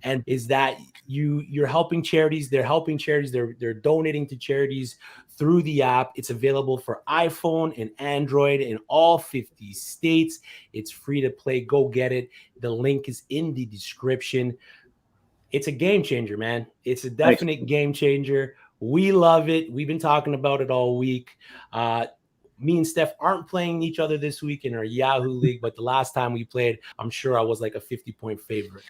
And is that you're helping charities, they're helping charities, they're donating to charities through the app. It's available for iPhone and Android in all 50 states. It's free to play. Go get it. The link is in the description. It's a game changer, man. It's a definite game changer. We love it. We've been talking about it all week. Me and Steph aren't playing each other this week in our Yahoo League, but the last time we played, I'm sure I was like a 50-point favorite.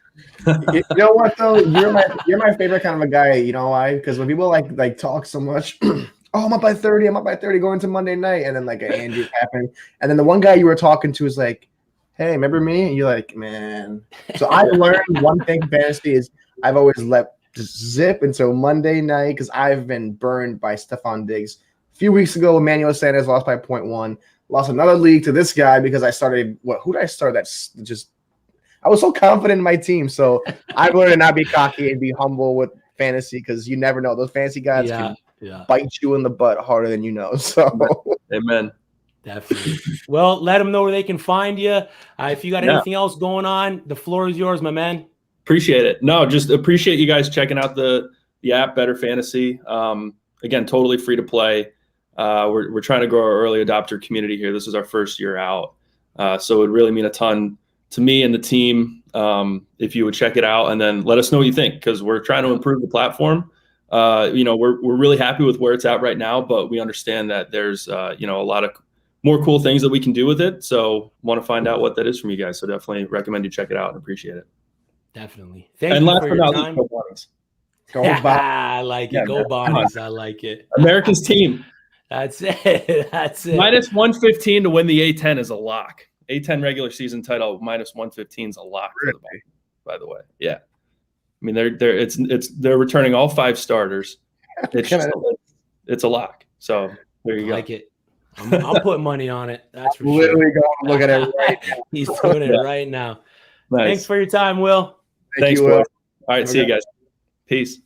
You know what though? You're my favorite kind of a guy. You know why? Because when people like talk so much, oh, I'm up by 30. I'm up by 30 going to Monday night, and then like an Angie happened, and then the one guy you were talking to is like, "Hey, remember me?" And you're like, "Man." So I learned one thing in fantasy is I've always let zip until Monday night because I've been burned by Stephon Diggs. A few weeks ago, Emmanuel Sanders lost by 0.1. Lost another league to this guy because I started – who did I start? That's just – I was so confident in my team. So I've learned to not be cocky and be humble with fantasy because you never know. Those fantasy guys can bite you in the butt harder than you know. So Amen. Definitely. Well, let them know where they can find you. If you got anything else going on, the floor is yours, my man. Appreciate it. No, just appreciate you guys checking out the app, Bettor Fantasy. Again, totally free to play. We're trying to grow our early adopter community here. This is our first year out. So it would really mean a ton to me and the team if you would check it out and then let us know what you think, because we're trying to improve the platform. We're really happy with where it's at right now, but we understand that there's a lot of more cool things that we can do with it. So want to find out what that is from you guys. So definitely recommend you check it out and appreciate it. Definitely. Thank you for your time. Go I like it. Go Bonnies. I like it. America's team. That's it. That's it. Minus 115 to win the A10 is a lock. A10 regular season title minus 115 is a lock. Really? By the way, yeah. I mean, they're returning all 5 starters. It's a lock. So there you go. I like it. I'm putting money on it. That's for literally sure. going to look at it right now. He's doing it right now. Nice. Thanks for your time, Will. Thanks, Will. All right, see you guys. Peace.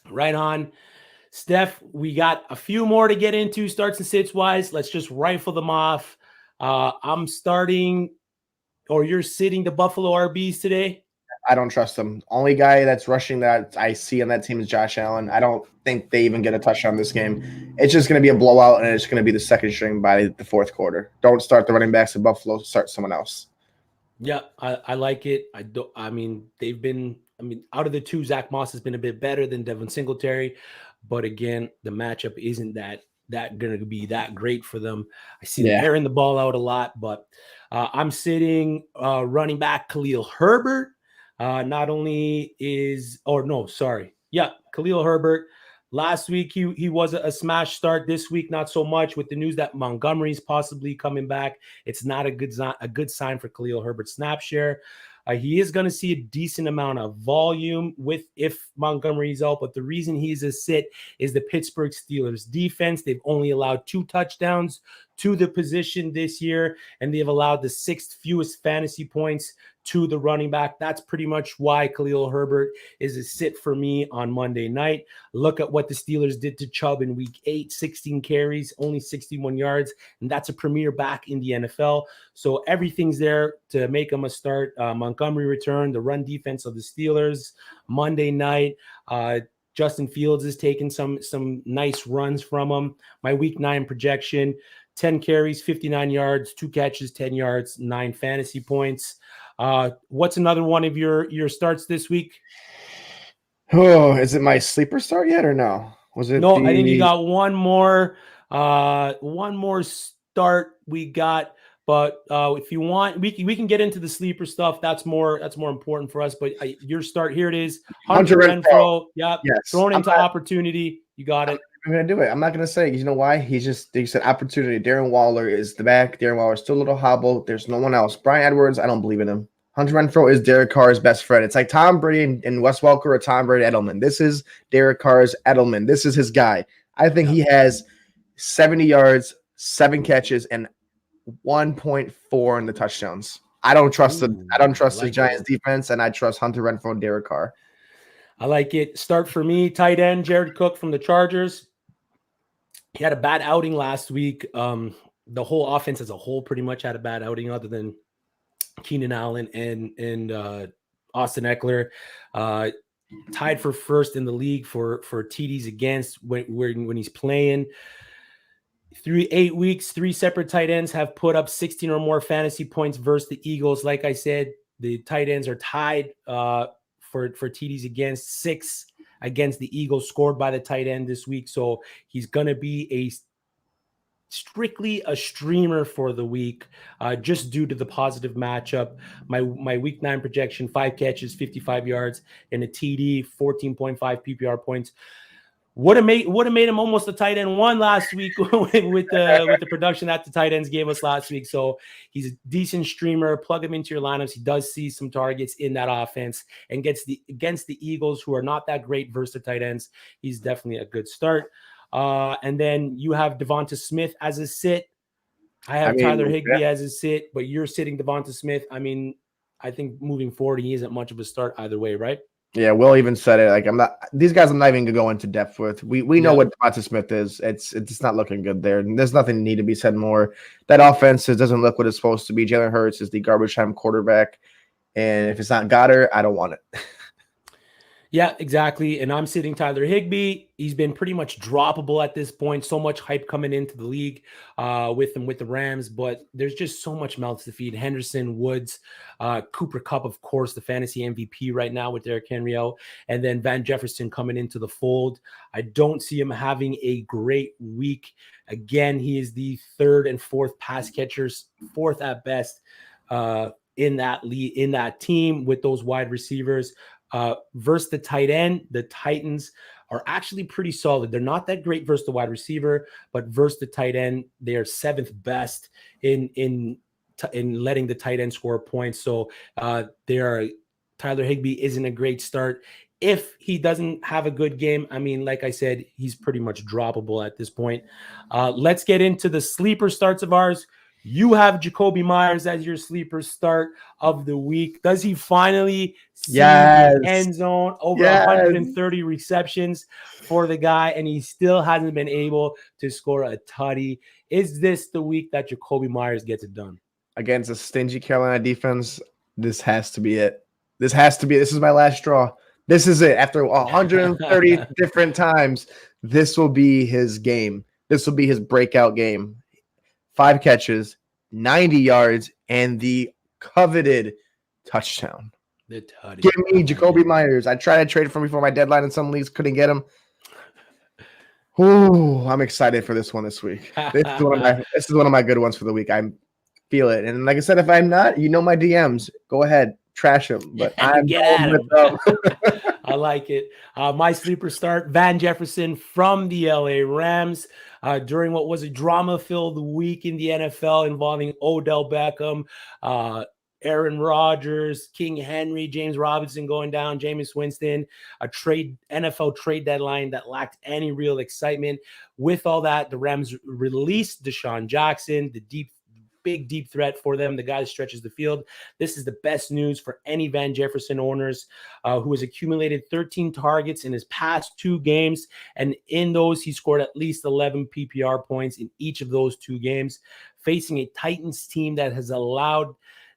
Right on. Steph, we got a few more to get into, starts and sits wise. Let's just rifle them off. I'm starting, or you're sitting the Buffalo RBs today? I don't trust them. Only guy that's rushing that I see on that team is Josh Allen. I don't think they even get a touchdown this game. It's just going to be a blowout, and it's going to be the second string by the fourth quarter. Don't start the running backs of Buffalo. Start someone else. Yeah, I like it. They've been out of the two, Zach Moss has been a bit better than Devin Singletary. But again, the matchup isn't that going to be that great for them. I see them airing the ball out a lot, but I'm sitting running back Khalil Herbert. Khalil Herbert. Last week he was a smash start. This week not so much, with the news that Montgomery's possibly coming back. It's not a good sign for Khalil Herbert's snap share. He is going to see a decent amount of volume if Montgomery's out, but the reason he's a sit is the Pittsburgh Steelers defense. They've only allowed 2 touchdowns to the position this year, and they've allowed the 6th fewest fantasy points to the running back. That's pretty much why Khalil Herbert is a sit for me on Monday night. Look at what the Steelers did to Chubb in week 8, 16 carries, only 61 yards, and that's a premier back in the NFL. So everything's there to make him a start. Montgomery return, the run defense of the Steelers Monday night. Justin Fields is taking some nice runs from him. My week 9 projection, 10 carries, 59 yards, 2 catches, 10 yards, 9 fantasy points. What's another one of your starts this week? Oh, is it my sleeper start yet or no? Was it? No, I think you got one more start we got. But if you want, we can get into the sleeper stuff. That's more important for us. But your start, here it is. Hunter Renfro. Yep. Yes. Thrown into opportunity. You got it. I'm going to do it. I'm not going to say, you know why? He said opportunity. Darren Waller is the back. Darren Waller is still a little hobbled. There's no one else. Brian Edwards, I don't believe in him. Hunter Renfro is Derek Carr's best friend. It's like Tom Brady and Wes Welker or Tom Brady Edelman. This is Derek Carr's Edelman. This is his guy. I think he has 70 yards, 7 catches, and 1.4 in the touchdowns. I don't trust the Giants defense, and I trust Hunter Renfro and Derek Carr. I like it. Start for me, tight end Jared Cook from the Chargers. He had a bad outing last week. The whole offense as a whole pretty much had a bad outing, other than Keenan Allen and Austin Eckler. Tied for first in the league for TDs against when he's playing. Through 8 weeks, 3 separate tight ends have put up 16 or more fantasy points versus the Eagles. Like I said, the tight ends are tied for TDs against, 6 against the Eagles scored by the tight end this week. So he's going to be strictly a streamer for the week, just due to the positive matchup. My week 9 projection, 5 catches, 55 yards, and a TD, 14.5 PPR points. Would have made him almost a tight end 1 last week with the production that the tight ends gave us last week. So he's a decent streamer. Plug him into your lineups. He does see some targets in that offense, and against the Eagles, who are not that great versus the tight ends. He's definitely a good start. And then you have Devonta Smith as a sit. I have Tyler Higbee as a sit, but you're sitting Devonta Smith. I mean, I think moving forward, he isn't much of a start either way, right? Yeah, Will even said it. Like, I'm not even gonna go into depth with. We know what Devonta Smith is. It's not looking good there. There's nothing need to be said more. That offense doesn't look what it's supposed to be. Jalen Hurts is the garbage time quarterback, and if it's not Goddard, I don't want it. Yeah, exactly. And I'm sitting Tyler Higbee. He's been pretty much droppable at this point. So much hype coming into the league with the Rams, but there's just so much mouths to feed. Henderson, Woods, Cooper Kupp, of course, the fantasy MVP right now with Derrick Henry out, and then Van Jefferson coming into the fold. I don't see him having a great week. Again, he is the 3rd and 4th pass catchers, 4th at best in that team with those wide receivers. Versus the tight end, the Titans are actually pretty solid. They're not that great versus the wide receiver, but versus the tight end, they are 7th best in letting the tight end score points. So Tyler Higbee isn't a great start. If he doesn't have a good game, I mean, like I said, he's pretty much droppable at this point. Let's get into the sleeper starts of ours. You have Jacoby Myers as your sleeper start of the week. Does he finally see the end zone? Over 130 receptions for the guy, and he still hasn't been able to score a tutty. Is this the week that Jacoby Myers gets it done? Against a stingy Carolina defense, this has to be it. This is my last straw. This is it. After 130 different times, this will be his game. This will be his breakout game. 5 catches, 90 yards, and the coveted touchdown. Give me Jacoby Myers. I tried to trade for him before my deadline in some leagues, couldn't get him. Ooh, I'm excited for this one this week. This is one of my good ones for the week. I feel it. And like I said, if I'm not, my DMs. Go ahead, trash them. But I'm going with them. I like it. My sleeper start, Van Jefferson from the LA Rams. During what was a drama-filled week in the NFL involving Odell Beckham Aaron Rodgers, King Henry, James Robinson going down, Jameis Winston, a NFL trade deadline that lacked any real excitement. With all that, the Rams released Desean Jackson, the big deep threat for them, the guy that stretches the field. This is the best news for any Van Jefferson owners who has accumulated 13 targets in his past 2 games. And in those, he scored at least 11 PPR points in each of those 2 games, facing a Titans team that has allowed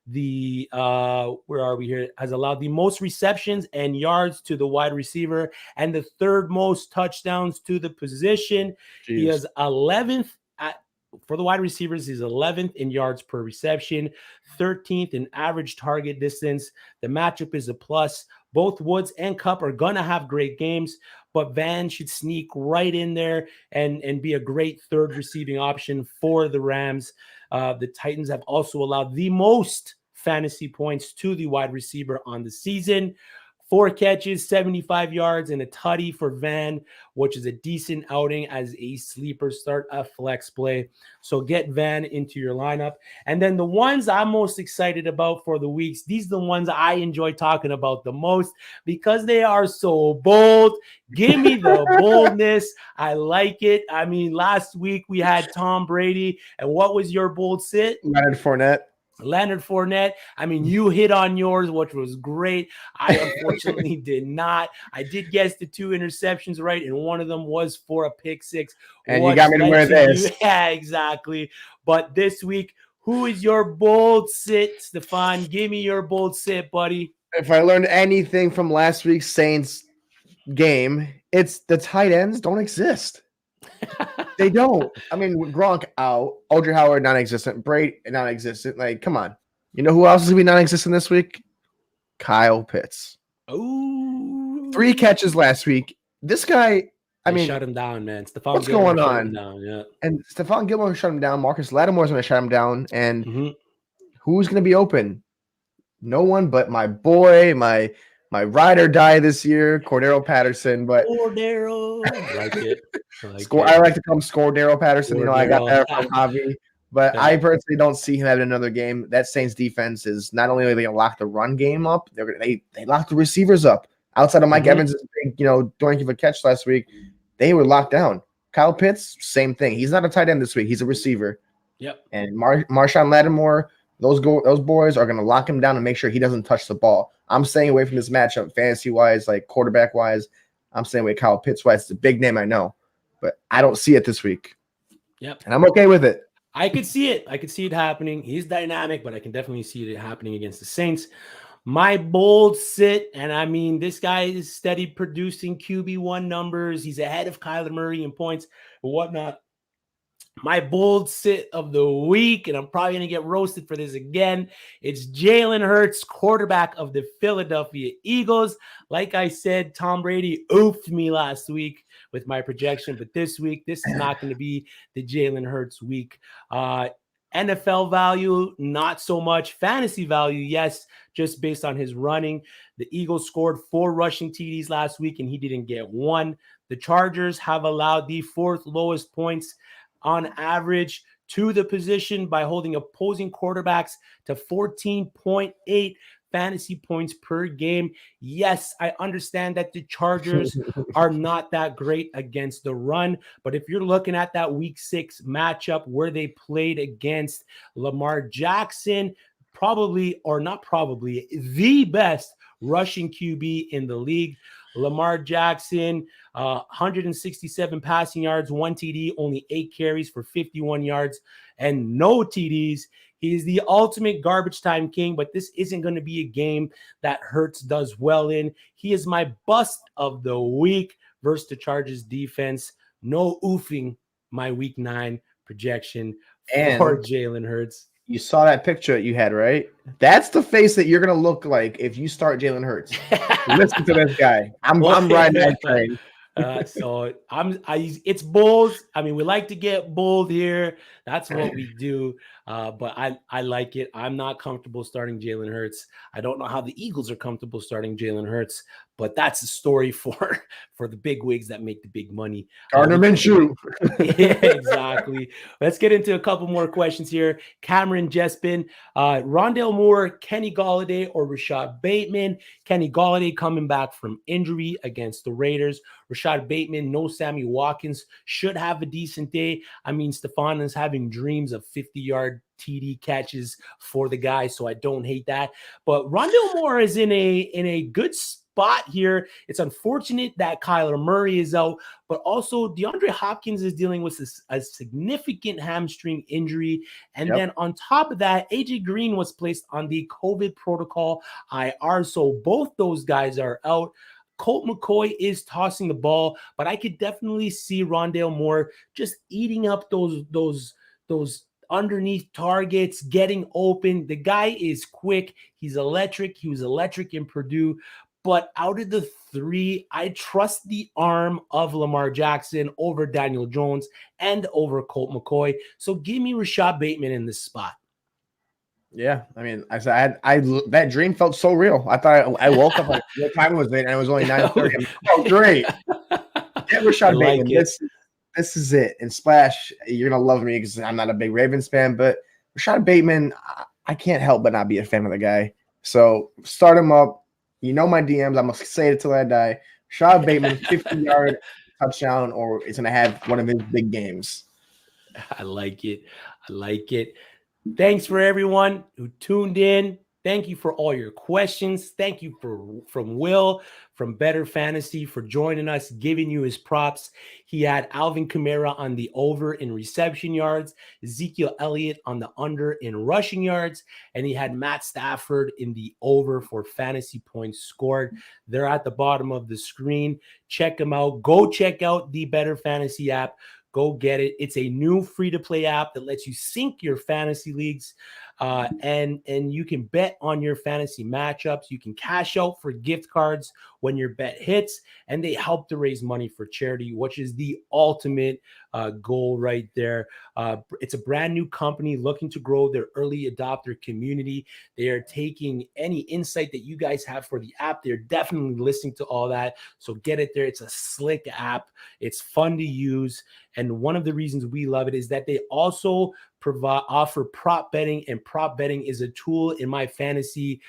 the has allowed the most receptions and yards to the wide receiver and the 3rd most touchdowns to the position. Jeez. He has 11th for the wide receivers. He's 11th in yards per reception, 13th in average target distance. The matchup is a plus. Both Woods and Kupp are going to have great games, but Van should sneak right in there and be a great 3rd receiving option for the Rams. The Titans have also allowed the most fantasy points to the wide receiver on the season. 4 catches, 75 yards, and a tutty for Van, which is a decent outing as a sleeper start, a flex play. So get Van into your lineup. And then the ones I'm most excited about for the weeks, these are the ones I enjoy talking about the most because they are so bold. Give me the boldness. I like it. I mean, last week we had Tom Brady. And what was your bold sit? Leonard Fournette. I mean, you hit on yours, which was great. I unfortunately did not. I did guess the 2 interceptions right, and one of them was for a pick 6. And you got me to wear this. Yeah, exactly. But this week, who is your bold sit, Stefan? Give me your bold sit, buddy. If I learned anything from last week's Saints game, it's the tight ends don't exist. They don't. I mean, Gronk out, Aldridge Howard non-existent, Brady non-existent. Like, come on. You know who else is going to be non-existent this week? Kyle Pitts. Oh, 3 catches last week. This guy, shut him down, man. What's going on? Yeah. And Stephon Gilmore shut him down. Marcus Lattimore's going to shut him down. And who's going to be open? No one but my boy, my ride or die this year, Cordero Patterson. But Cordero, I like it. I like to call him Scordero Patterson. Cordero. You know, I got that from Javi. But yeah. I personally don't see him having another game. That Saints defense is not only are they going to lock the run game up, they lock the receivers up. Outside of Mike Evans' big, doink of a catch last week, they were locked down. Kyle Pitts, same thing. He's not a tight end this week. He's a receiver. Yep. And Marshawn Lattimore, those boys are going to lock him down and make sure he doesn't touch the ball. I'm staying away from this matchup fantasy-wise, like quarterback-wise. I'm staying away Kyle Pitts-wise. It's a big name, I know. But I don't see it this week. Yep. And I'm okay with it. I could see it. I could see it happening. He's dynamic, but I can definitely see it happening against the Saints. My bold sit, and I mean, this guy is steady producing QB1 numbers. He's ahead of Kyler Murray in points and whatnot. My bold sit of the week, and I'm probably going to get roasted for this again. It's Jalen Hurts, quarterback of the Philadelphia Eagles. Like I said, Tom Brady oofed me last week with my projection, but this week, this is not going to be the Jalen Hurts week. NFL value, not so much. Fantasy value, yes, just based on his running. The Eagles scored 4 rushing TDs last week, and he didn't get 1. The Chargers have allowed the 4th lowest points on average to the position by holding opposing quarterbacks to 14.8 fantasy points per game. Yes, I understand that the Chargers are not that great against the run, but if you're looking at that week 6 matchup where they played against Lamar Jackson, the best rushing QB in the league. Lamar Jackson, 167 passing yards, 1 TD, only 8 carries for 51 yards and no TDs. He is the ultimate garbage time king, but this isn't going to be a game that Hurts does well in. He is my bust of the week versus the Chargers defense. No oofing my week 9 projection for Jalen Hurts. You saw that picture you had, right? That's the face that you're going to look like if you start Jalen Hurts. Listen to this guy. I'm riding that train. So it's bold. I mean, we like to get bold here. That's what we do. But I like it. I'm not comfortable starting Jalen Hurts. I don't know how the Eagles are comfortable starting Jalen Hurts, but that's a story for the big wigs that make the big money. Gardner Minshew. Yeah, exactly. Let's get into a couple more questions here. Cameron Jespin, Rondale Moore, Kenny Golladay, or Rashad Bateman. Kenny Golladay coming back from injury against the Raiders. Rashad Bateman, no Sammy Watkins, should have a decent day. I mean, Stephon is having dreams of 50-yard TD catches for the guy, so I don't hate that. But Rondale Moore is in a good spot here. It's unfortunate that Kyler Murray is out, but also DeAndre Hopkins is dealing with a significant hamstring injury. And then on top of that, AJ Green was placed on the COVID protocol IR. So both those guys are out. Colt McCoy is tossing the ball, but I could definitely see Rondale Moore just eating up those underneath targets, getting open. The guy is quick. He's electric. He was electric in Purdue. But out of the three, I trust the arm of Lamar Jackson over Daniel Jones and over Colt McCoy. So give me Rashad Bateman in this spot. Yeah, I mean, I that dream felt so real. I thought I woke up like what time was it, and it was only 9:30. Oh, great! Get Rashad Bateman. This is it. And Splash, you're gonna love me because I'm not a big Ravens fan, but Rashad Bateman, I can't help but not be a fan of the guy. So start him up. You know my DMs. I'm gonna say it till I die. Rashad Bateman, 50-yard touchdown, or it's gonna have one of his big games. I like it. I like it. Thanks for everyone who tuned in. Thank you for all your questions. Thank you from Will from Bettor Fantasy for joining us, giving you his props. He had Alvin Kamara on the over in reception yards, Ezekiel Elliott on the under in rushing yards, and he had Matt Stafford in the over for fantasy points scored. They're at the bottom of the screen. Check them out. Go check out the Bettor Fantasy app. Go get it. It's a new free-to-play app that lets you sync your fantasy leagues, and you can bet on your fantasy matchups. You can cash out for gift cards when your bet hits, and they help to raise money for charity, which is the ultimate goal right there. It's a brand new company looking to grow their early adopter community. They are taking any insight that you guys have for the app. They're definitely listening to all that. So get it there. It's a slick app. It's fun to use. And one of the reasons we love it is that they also offer prop betting, and prop betting is a tool in my fantasy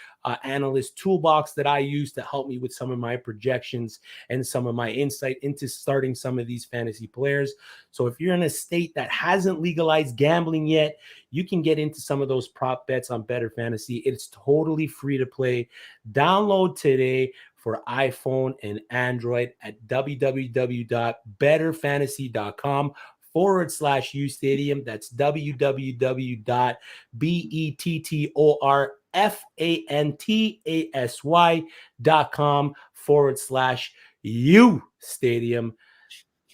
analyst toolbox that I use to help me with some of my projections and some of my insight into starting some of these fantasy players. So if you're in a state that hasn't legalized gambling yet, you can get into some of those prop bets on Bettor Fantasy. It's totally free to play. Download today for iPhone and Android at www.bettorfantasy.com/uSTADIUM. That's www.bettorfantasy.com/uSTADIUM.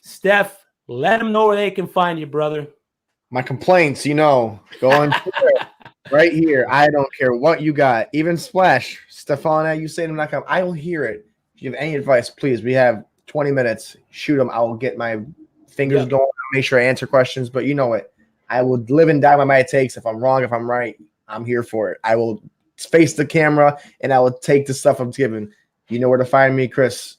Steph, let them know where they can find you, brother. My complaints, go on right here. I don't care what you got. Even Splash, Stephon at uSTADIUM.com. I will hear it. If you have any advice, please. We have 20 minutes. Shoot them. I will get my fingers going. I'll make sure I answer questions. But you know it. I will live and die by my takes. If I'm wrong, if I'm right, I'm here for it. I will face the camera, and I will take the stuff I'm given. You know where to find me, Chris.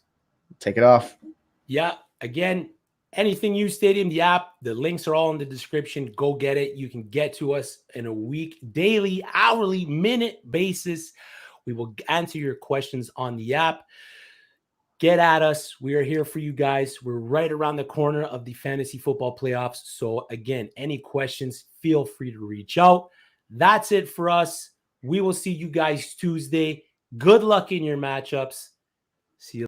Take it off. Yeah. Again, anything uSTADIUM, the app, the links are all in the description. Go get it. You can get to us in a week, daily, hourly, minute basis. We will answer your questions on the app. Get at us. We are here for you guys. We're right around the corner of the fantasy football playoffs. So again, any questions, feel free to reach out. That's it for us. We will see you guys Tuesday. Good luck in your matchups. See you.